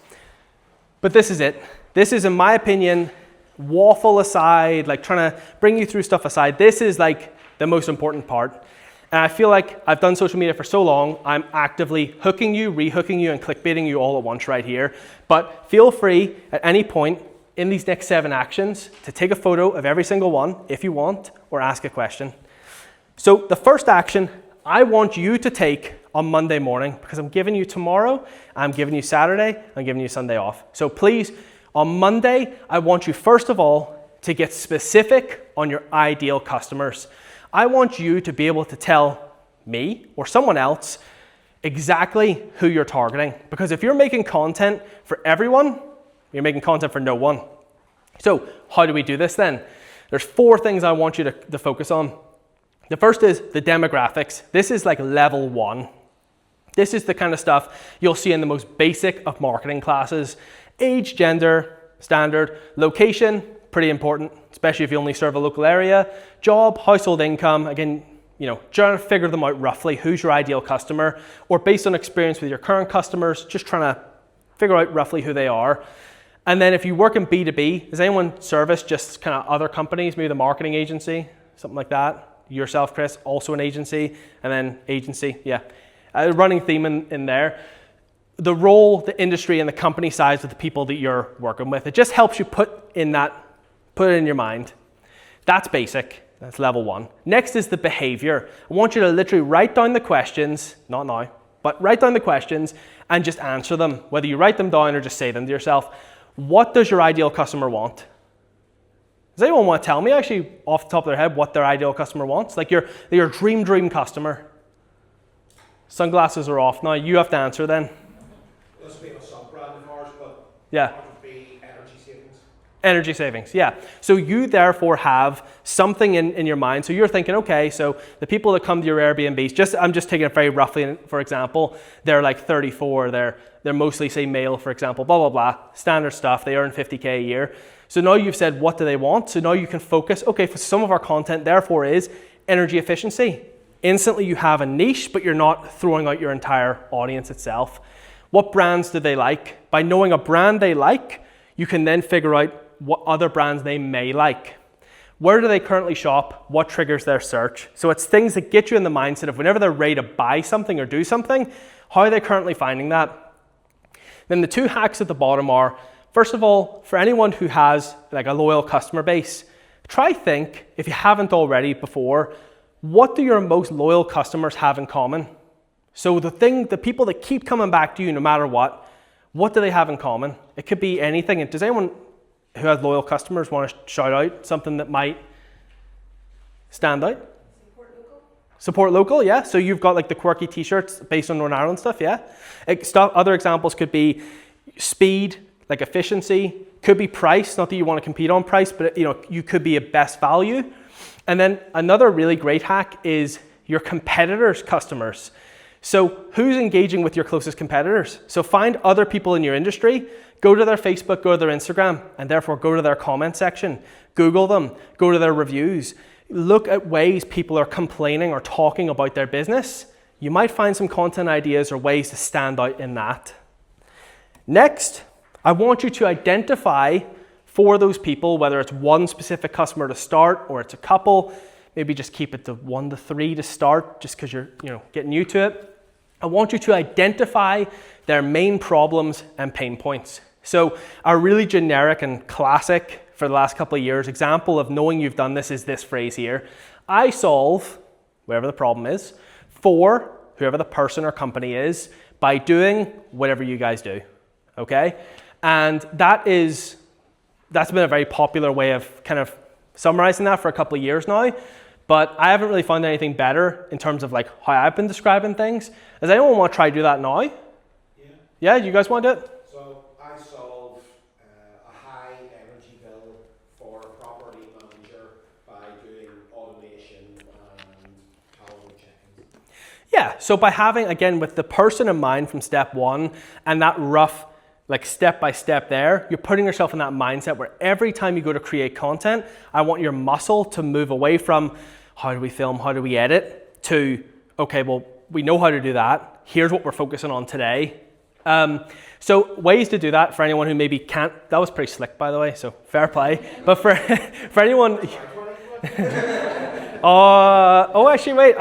But this is it. This is, in my opinion, waffle aside, trying to bring you through stuff aside, this is the most important part. And I feel like I've done social media for so long, I'm actively hooking you, rehooking you, and clickbaiting you all at once right here. But feel free at any point in these next 7 actions to take a photo of every single one if you want, or ask a question. So the first action I want you to take on Monday morning, because I'm giving you tomorrow, I'm giving you Saturday, I'm giving you Sunday off. So please, on Monday, I want you first of all to get specific on your ideal customers. I want you to be able to tell me or someone else exactly who you're targeting. Because if you're making content for everyone, you're making content for no one. So how do we do this then? There's 4 things I want you to focus on. The first is the demographics. This is like level 1. This is the kind of stuff you'll see in the most basic of marketing classes. Age, gender, standard, location, pretty important, especially if you only serve a local area. Job, household income, again, trying to figure them out roughly. Who's your ideal customer? Or based on experience with your current customers, just trying to figure out roughly who they are. And then if you work in B2B, does anyone service just kind of other companies, maybe the marketing agency, something like that? Yourself, Chris, also an agency, and then agency, yeah. A running theme in there. The role, the industry, and the company size of the people that you're working with. It just helps you put it in your mind. That's basic. That's level 1. Next is the behavior. I want you to literally write down the questions, not now, but write down the questions and just answer them, whether you write them down or just say them to yourself. What does your ideal customer want? Does anyone want to tell me actually off the top of their head what their ideal customer wants? Like your dream customer. Sunglasses are off now. You have to answer then. This will be a sub-brand of ours, but yeah. That would be energy savings. Energy savings, yeah. So you therefore have something in your mind. So you're thinking, okay, so the people that come to your Airbnbs, I'm just taking it very roughly, for example, they're like 34, they're mostly, say, male, for example, blah, blah, blah, standard stuff, they earn 50K a year. So now you've said, what do they want? So now you can focus, okay, for some of our content, therefore, is energy efficiency. Instantly you have a niche, but you're not throwing out your entire audience itself. What brands do they like? By knowing a brand they like, you can then figure out what other brands they may like. Where do they currently shop? What triggers their search? So it's things that get you in the mindset of whenever they're ready to buy something or do something, how are they currently finding that? Then the 2 hacks at the bottom are, first of all, for anyone who has like a loyal customer base, try think, if you haven't already before, what do your most loyal customers have in common? So the people that keep coming back to you no matter what do they have in common? It could be anything. Does anyone who has loyal customers want to shout out something that might stand out? Support local. Support local, yeah. So you've got like the quirky t-shirts based on Northern Ireland stuff, yeah. Other examples could be speed, like efficiency, could be price, not that you want to compete on price, but you could be a best value. And then another really great hack is your competitors' customers. So who's engaging with your closest competitors? So find other people in your industry, go to their Facebook, go to their Instagram, and therefore go to their comment section, Google them, go to their reviews, look at ways people are complaining or talking about their business. You might find some content ideas or ways to stand out in that. Next, I want you to identify for those people, whether it's one specific customer to start or it's a couple, maybe just keep it to 1 to 3 to start just because you're getting new to it. I want you to identify their main problems and pain points. So a really generic and classic for the last couple of years example of knowing you've done this is this phrase here. I solve, whatever the problem is, for whoever the person or company is by doing whatever you guys do, okay? And that's been a very popular way of kind of summarizing that for a couple of years now, but I haven't really found anything better in terms of like how I've been describing things. Does anyone want to try to do that now? Yeah. Yeah, you guys want to do it? So I solve a high energy bill for a property manager by doing automation and calendar check-ins. Yeah, so by having, again, with the person in mind from step 1 and that rough like step by step there, you're putting yourself in that mindset where every time you go to create content, I want your muscle to move away from how do we film, how do we edit, to, okay, well, we know how to do that. Here's what we're focusing on today. So ways to do that for anyone who maybe can't, that was pretty slick, by the way, so fair play. But for anyone, actually, wait,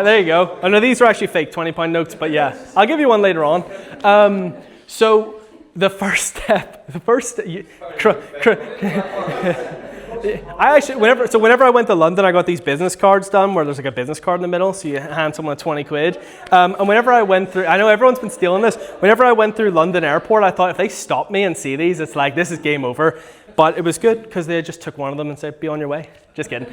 there you go. I know these are actually fake £20 notes, but yeah, I'll give you one later on. So the first step, whenever I went to London, I got these business cards done where there's like a business card in the middle, so you hand someone 20 quid. And whenever I went through, I know everyone's been stealing this, whenever I went through London airport, I thought if they stop me and see these, it's like, this is game over. But it was good because they just took one of them and said, be on your way. Just kidding.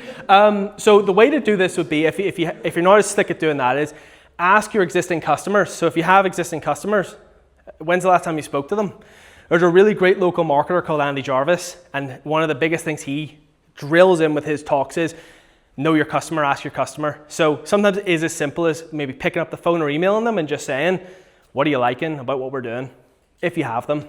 So the way to do this would be, if you're not as slick at doing that, is ask your existing customers. So if you have existing customers, when's the last time you spoke to them? There's a really great local marketer called Andy Jarvis, and one of the biggest things he drills in with his talks is, know your customer, ask your customer. So sometimes it is as simple as maybe picking up the phone or emailing them and just saying, what are you liking about what we're doing, if you have them.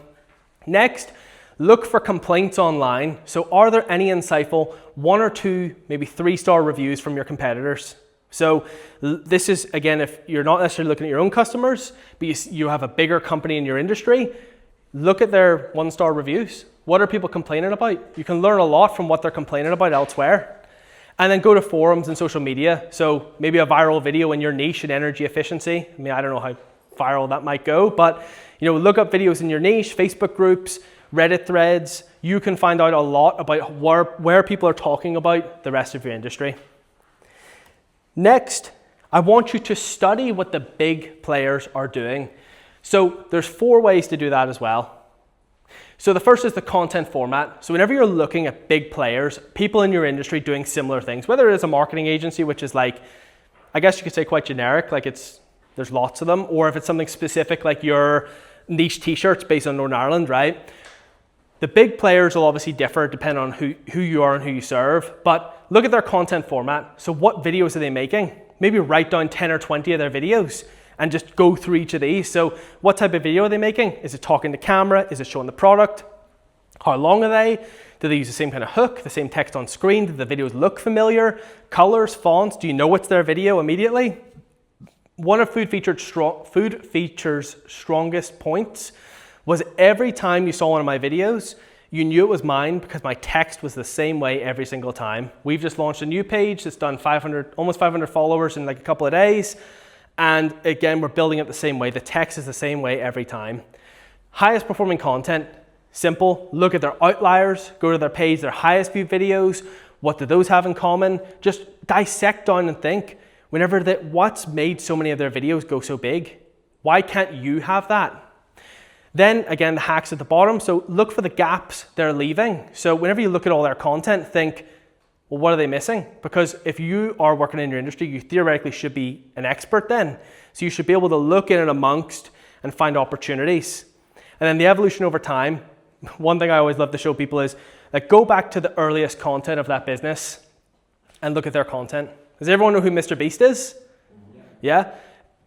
Next, look for complaints online. So are there any insightful 1 or 2, maybe 3-star reviews from your competitors? So this is, again, if you're not necessarily looking at your own customers, but you have a bigger company in your industry, look at their 1-star reviews. What are people complaining about? You can learn a lot from what they're complaining about elsewhere. And then go to forums and social media. So maybe a viral video in your niche in energy efficiency. I mean, I don't know how viral that might go, but look up videos in your niche, Facebook groups, Reddit threads. You can find out a lot about where people are talking about the rest of your industry. Next, I want you to study what the big players are doing. So there's 4 ways to do that as well. So the first is the content format. So whenever you're looking at big players, people in your industry doing similar things, whether it is a marketing agency, which is like, I guess you could say quite generic, like there's lots of them, or if it's something specific like your niche t-shirts based on Northern Ireland, right? The big players will obviously differ depending on who you are and who you serve, but look at their content format. So what videos are they making? Maybe write down 10 or 20 of their videos and just go through each of these. So what type of video are they making? Is it talking to camera? Is it showing the product? How long are they? Do they use the same kind of hook, the same text on screen? Do the videos look familiar? Colors, fonts, do you know it's their video immediately? One of Food Feature's strongest points was every time you saw one of my videos, you knew it was mine because my text was the same way every single time. We've just launched a new page that's done almost 500 followers in like a couple of days. And again, we're building it the same way. The text is the same way every time. Highest performing content, simple. Look at their outliers, go to their page, their highest viewed videos. What do those have in common? Just dissect down and think, what's made so many of their videos go so big? Why can't you have that? Then again, the hacks at the bottom. So look for the gaps they're leaving. So whenever you look at all their content, think, well, what are they missing? Because if you are working in your industry, you theoretically should be an expert then. So you should be able to look in and amongst and find opportunities. And then the evolution over time, one thing I always love to show people is like go back to the earliest content of that business and look at their content. Does everyone know who Mr. Beast is? Yeah?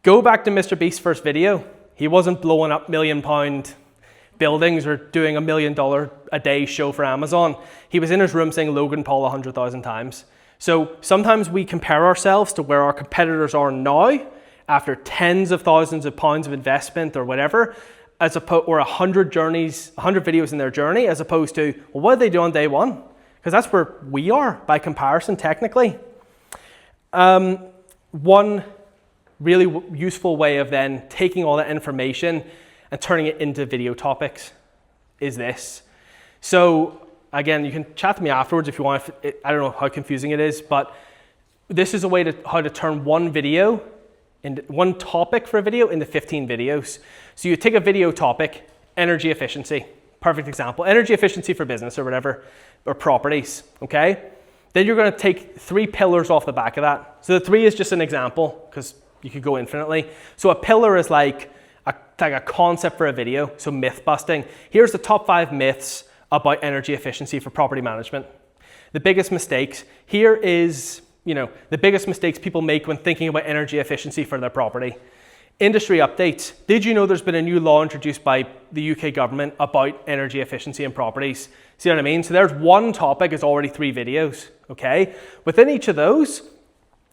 Go back to Mr. Beast's first video. He wasn't blowing up £1 million buildings or doing $1 million a day show for Amazon. He was in his room saying Logan Paul 100,000 times. So sometimes we compare ourselves to where our competitors are now after tens of thousands of pounds of investment or whatever, or 100 videos in their journey, as opposed to, well, what did they do on day one? Because that's where we are by comparison technically. One really useful way of then taking all that information and turning it into video topics is this. So again, you can chat to me afterwards if you want. I don't know how confusing it is, but this is a way how to turn one topic for a video into 15 videos. So you take a video topic, energy efficiency, perfect example, energy efficiency for business or whatever, or properties, okay? Then you're gonna take 3 pillars off the back of that. So the 3 is just an example because you could go infinitely. So a pillar is like a concept for a video, so myth busting. Here's the top 5 myths about energy efficiency for property management. The biggest mistakes. Here is, the biggest mistakes people make when thinking about energy efficiency for their property. Industry updates. Did you know there's been a new law introduced by the UK government about energy efficiency in properties? See what I mean? So there's one topic, it's already 3 videos, okay? Within each of those,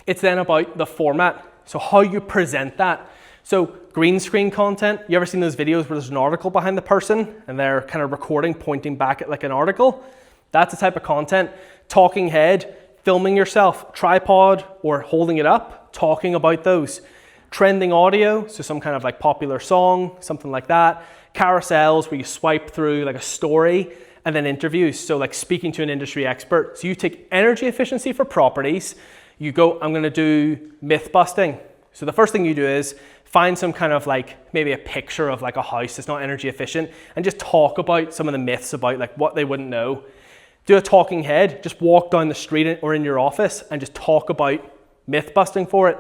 it's then about the format. So how you present that. So green screen content, you ever seen those videos where there's an article behind the person and they're kind of recording, pointing back at like an article? That's the type of content. Talking head, filming yourself, tripod or holding it up, talking about those. Trending audio, so some kind of like popular song, something like that. Carousels where you swipe through like a story, and then interviews, so like speaking to an industry expert. So you take energy efficiency for properties, you go, I'm gonna do myth busting. So the first thing you do is find some kind of like, maybe a picture of like a house that's not energy efficient and just talk about some of the myths about like what they wouldn't know. Do a talking head, just walk down the street or in your office and just talk about myth busting for it.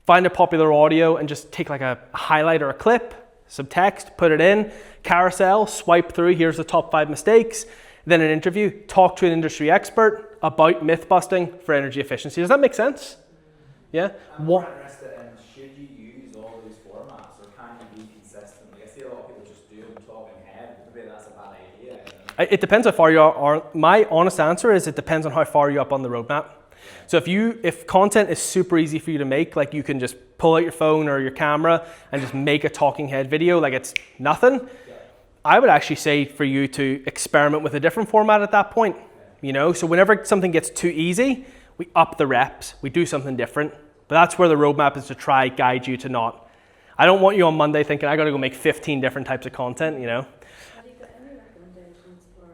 Find a popular audio and just take like a highlight or a clip, some text, put it in, carousel, swipe through, here's the top 5 mistakes, then an interview, talk to an industry expert about myth busting for energy efficiency. Does that make sense? Yeah? I'm more interested in, should you use all those formats, or can you be consistent? Like, I see a lot of people just do them talking head. Maybe that's a bad idea. It depends how far you are. My honest answer is it depends on how far you're up on the roadmap. So if content is super easy for you to make, like you can just pull out your phone or your camera and just make a talking head video, like it's nothing, I would actually say for you to experiment with a different format at that point. You know, so whenever something gets too easy, we up the reps, we do something different. But that's where the roadmap is to try guide you to not. I don't want you on Monday thinking I got to go make 15 different types of content, you know. Have you got any recommendations for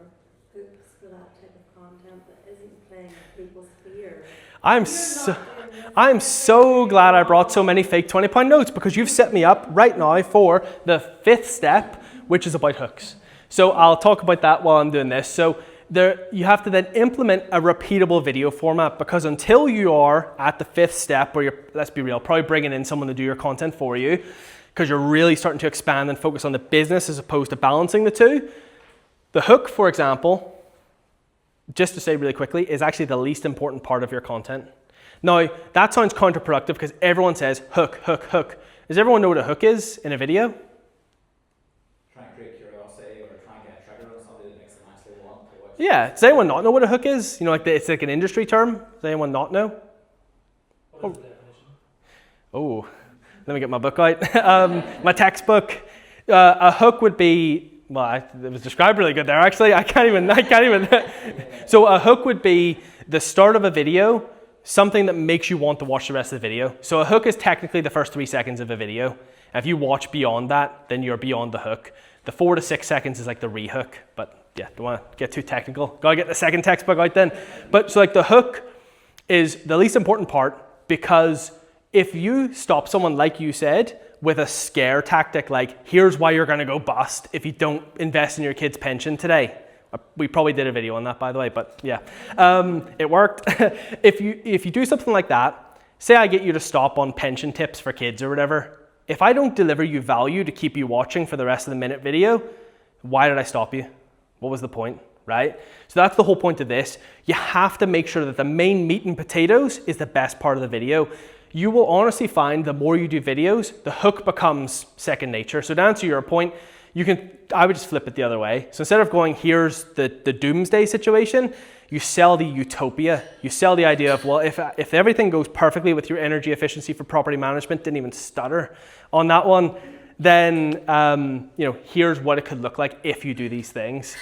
hooks for that type of content that isn't playing people's fear? I'm so glad I brought so many fake 20-pound notes, because you've set me up right now for the 5th step, which is about hooks. So I'll talk about that while I'm doing this. So you have to then implement a repeatable video format, because until you are at the 5th step where you're, let's be real, probably bringing in someone to do your content for you, because you're really starting to expand and focus on the business as opposed to balancing the two. The hook, for example, just to say really quickly, is actually the least important part of your content. Now, that sounds counterproductive because everyone says hook, hook, hook. Does everyone know what a hook is in a video? Try and create curiosity, or try and get a trigger on somebody that makes them actually want to watch. Yeah, does anyone not know what a hook is? You know, like it's like an industry term. Does anyone not know? What is the definition? Oh, let me get my book out. My textbook. A hook would be, well, it was described really good there actually. I can't even. So a hook would be the start of a video, something that makes you want to watch the rest of the video. So a hook is technically the first 3 seconds of a video. And if you watch beyond that, then you're beyond the hook. The 4 to 6 seconds is like the rehook, but yeah, don't want to get too technical. Gotta get the second textbook out then. But so like the hook is the least important part, because if you stop someone, like you said, with a scare tactic, like here's why you're gonna go bust if you don't invest in your kid's pension today. We probably did a video on that, by the way, but yeah, it worked. If you do something like that, say I get you to stop on pension tips for kids or whatever, if I don't deliver you value to keep you watching for the rest of the minute video, why did I stop you? What was the point, right? So that's the whole point of this. You have to make sure that the main meat and potatoes is the best part of the video. You will honestly find the more you do videos, the hook becomes second nature. So to answer your point, I would just flip it the other way. So instead of going, here's the doomsday situation, you sell the utopia. You sell the idea of, well, if everything goes perfectly with your energy efficiency for property management, didn't even stutter on that one, then you know, here's what it could look like if you do these things.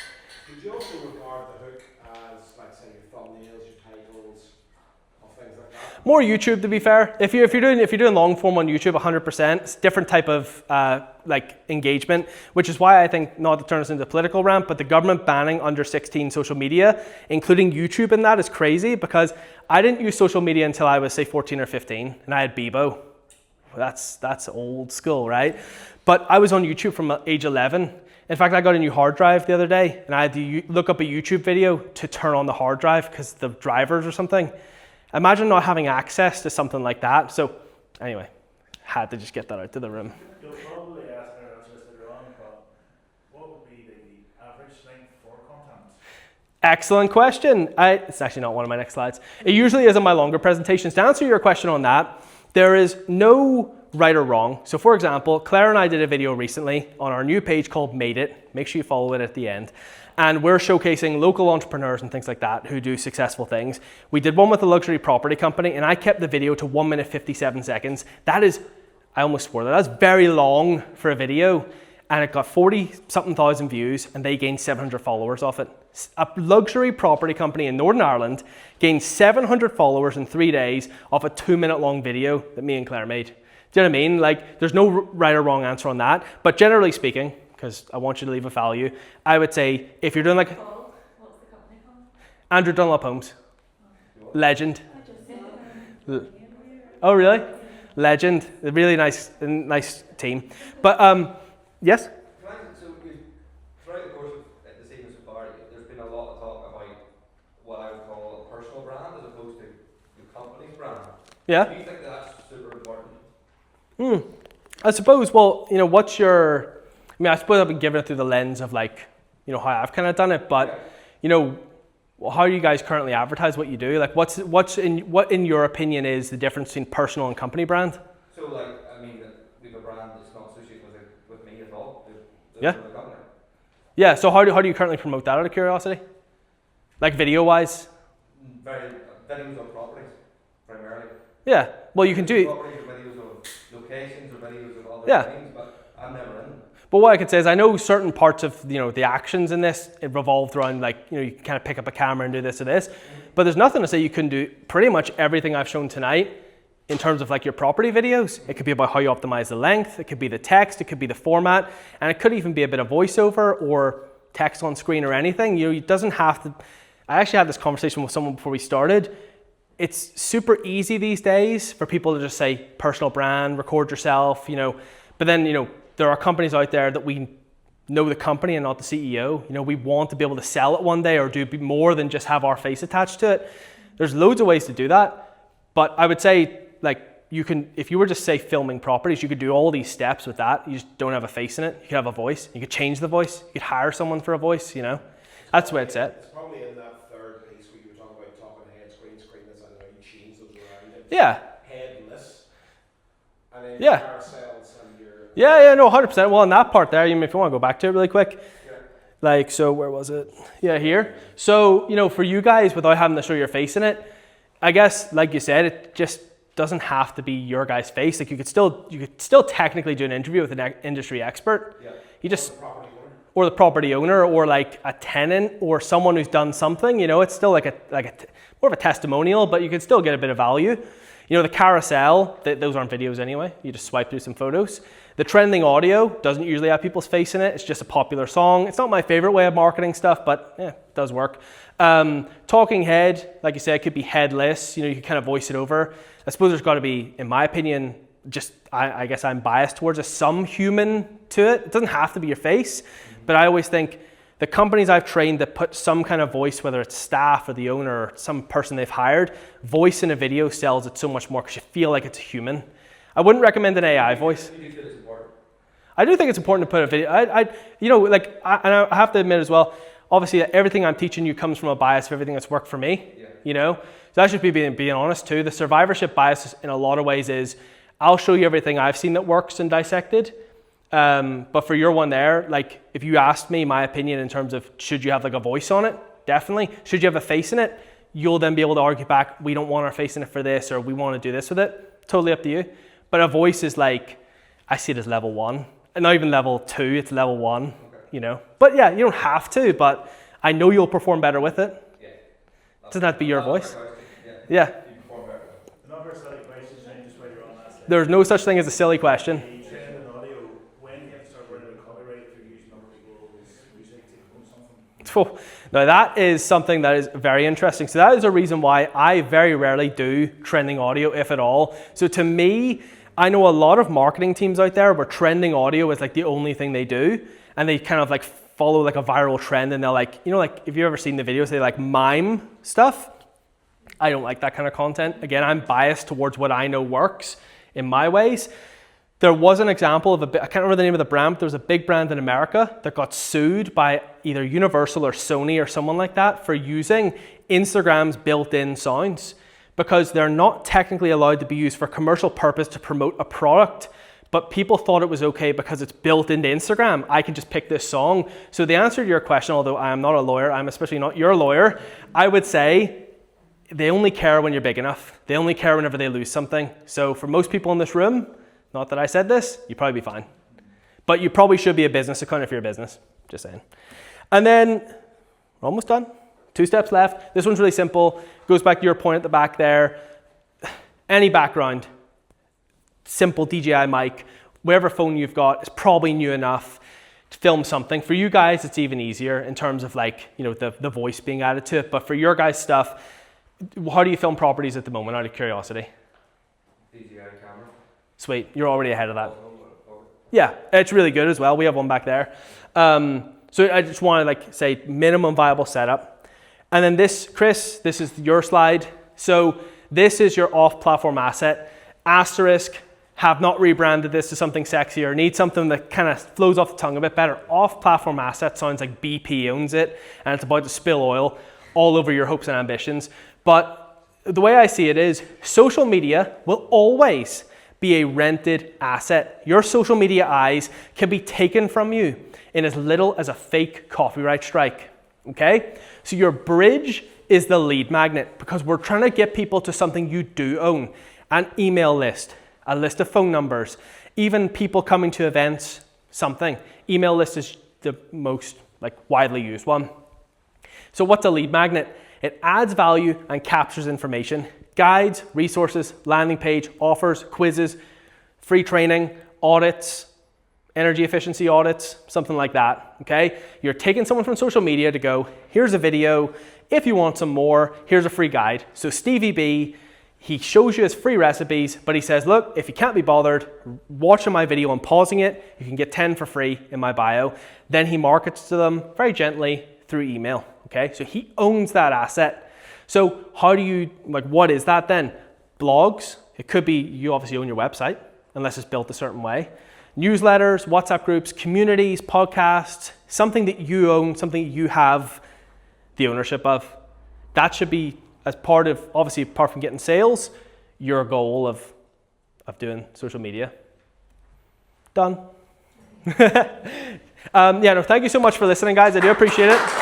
Would you also regard the hook as, like, say, your thumbnails, your titles, or things like that? More YouTube, to be fair. If you're doing long form on YouTube, 100%, it's different type of like engagement, which is why I think, not to turn us into a political rant, but the government banning under 16 social media, including YouTube in that, is crazy, because I didn't use social media until I was say 14 or 15, and I had Bebo. That's old school, right? But I was on YouTube from age 11. In fact, I got a new hard drive the other day, and I had to look up a YouTube video to turn on the hard drive because the drivers or something. Imagine not having access to something like that. So anyway, had to just get that out to the room. You'll probably ask our answers later on, but what would be the average length for content? Excellent question. It's actually not one of my next slides. It usually is in my longer presentations. To answer your question on that, there is no right or wrong. So for example, Claire and I did a video recently on our new page called Made It. Make sure you follow it at the end. And we're showcasing local entrepreneurs and things like that who do successful things. We did one with a luxury property company, and I kept the video to 1 minute 57 seconds. That is, I almost swore that's very long for a video. And it got 40-something thousand views, and they gained 700 followers off it. A luxury property company in Northern Ireland gained 700 followers in 3 days off a 2-minute long video that me and Claire made. Do you know what I mean? Like, there's no right or wrong answer on that. But generally speaking, because I want you to leave a value, I would say if you're doing like... What's the company called? Andrew Dunlop Homes. Legend. Oh, really? Legend. A really nice team. But, yes? So throughout the course of this evening so far, there's been a lot of talk about what I would call a personal brand as opposed to the company's brand. Yeah. Do you think that's super important? I suppose, well, you know, I suppose I've been given it through the lens of like, you know, how I've kind of done it, but you know, how do you guys currently advertise what you do? Like, what in your opinion is the difference between personal and company brand? So, like, I mean, we have a brand that's not associated with me at all. Yeah. The company. Yeah. So how do you currently promote that, out of curiosity? Like video wise? Videos of properties, primarily. Yeah. Well, you can do. Properties or videos of locations or videos of other Yeah. things, but I'm never in. But what I could say is I know certain parts of, you know, the actions in this, it revolved around, like, you know, you can kind of pick up a camera and do this or this, but there's nothing to say you couldn't do pretty much everything I've shown tonight in terms of like your property videos. It could be about how you optimize the length, it could be the text, it could be the format, and it could even be a bit of voiceover or text on screen or anything. You know, it doesn't have to. I actually had this conversation with someone before we started. It's super easy these days for people to just say personal brand, record yourself, you know, but then, you know, there are companies out there that we know the company and not the CEO. You know, we want to be able to sell it one day or do more than just have our face attached to it. There's loads of ways to do that. But I would say, like, you can, if you were just say filming properties, you could do all these steps with that. You just don't have a face in it. You could have a voice. You could change the voice. You could hire someone for a voice, you know. That's the way it's at. It's probably in that third piece where you were talking about talking head, screen this, and how you change those around. Yeah. Headless. And then Yeah. carousels and your... Yeah, no, 100%. Well, in that part there, if you want to go back to it really quick, like, so where was it? Yeah, here. So, you know, for you guys, without having to show your face in it, I guess, like you said, it just doesn't have to be your guy's face. Like, you could still technically do an interview with an industry expert. Yeah. You just, or the property owner, or like a tenant, or someone who's done something. You know, it's still like more of a testimonial, but you could still get a bit of value. You know, the carousel, those aren't videos anyway. You just swipe through some photos. The trending audio doesn't usually have people's face in it. It's just a popular song. It's not my favorite way of marketing stuff, but yeah, it does work. Talking head, like you said, it could be headless. You know, you can kind of voice it over. I suppose there's got to be, in my opinion, just, I guess I'm biased towards some human to it. It doesn't have to be your face, but I always think the companies I've trained that put some kind of voice, whether it's staff or the owner or some person they've hired, voice in a video sells it so much more because you feel like it's a human. I wouldn't recommend an AI voice. You do feel it's important. I do think it's important to put a video. You know, like, and I have to admit as well, obviously everything I'm teaching you comes from a bias of everything that's worked for me. Yeah. You know, so that's just being honest too. The survivorship bias in a lot of ways is I'll show you everything I've seen that works and dissected. But for your one there, like, if you asked me my opinion in terms of should you have like a voice on it, definitely. Should you have a face in it? You'll then be able to argue back, we don't want our face in it for this, or we want to do this with it. Totally up to you. But a voice is like, I see it as level 1, and not even level 2, it's level 1, okay. You know. But yeah, you don't have to, but I know you'll perform better with it. Yeah. It doesn't have to be your voice. Yeah. You perform better. The number of silly questions, just while you're on that slide. There's no such thing as a silly question. Trend in audio, when you have to start worrying about copyright if you're using other people's music to promote something? Now that is something that is very interesting. So that is a reason why I very rarely do trending audio, if at all. So to me, I know a lot of marketing teams out there where trending audio is like the only thing they do, and they kind of like follow like a viral trend, and they're like, you know, like if you've ever seen the videos, they like mime stuff. I don't like that kind of content. Again, I'm biased towards what I know works in my ways. There was an example of I can't remember the name of the brand, but there was a big brand in America that got sued by either Universal or Sony or someone like that for using Instagram's built-in sounds, because they're not technically allowed to be used for commercial purpose to promote a product, but people thought it was okay because it's built into Instagram. I can just pick this song. So the answer to your question, although I am not a lawyer, I'm especially not your lawyer, I would say they only care when you're big enough. They only care whenever they lose something. So for most people in this room, not that I said this, you'd probably be fine. But you probably should be a business account if you're a business, just saying. And then, we're almost done. 2 steps left. This one's really simple. Goes back to your point at the back there. Any background, simple DJI mic, whatever phone you've got is probably new enough to film something. For you guys, it's even easier in terms of like, you know, the voice being added to it. But for your guys' stuff, how do you film properties at the moment, out of curiosity? DJI camera. Sweet, you're already ahead of that. Yeah, it's really good as well. We have one back there. So I just want to like say minimum viable setup. And then this, Chris, this is your slide. So this is your off-platform asset. Asterisk, have not rebranded this to something sexier, need something that kind of flows off the tongue a bit better. Off-platform asset sounds like BP owns it and it's about to spill oil all over your hopes and ambitions. But the way I see it is social media will always be a rented asset. Your social media eyes can be taken from you in as little as a fake copyright strike, okay? So your bridge is the lead magnet, because we're trying to get people to something you do own. An email list, a list of phone numbers, even people coming to events, something. Email list is the most widely used one. So what's a lead magnet? It adds value and captures information. Guides, resources, landing page, offers, quizzes, free training, audits, energy efficiency audits, something like that, okay? You're taking someone from social media to go, here's a video, if you want some more, here's a free guide. So Stevie B, he shows you his free recipes, but he says, look, if you can't be bothered, watching my video and pausing it, you can get 10 for free in my bio. Then he markets to them very gently through email, okay? So he owns that asset. So how do you, what is that then? Blogs, it could be, you obviously own your website, unless it's built a certain way. Newsletters, WhatsApp groups, communities, podcasts, something that you own, something you have the ownership of. That should be, as part of, obviously apart from getting sales, your goal of doing social media. Done. Thank you so much for listening, guys. I do appreciate it.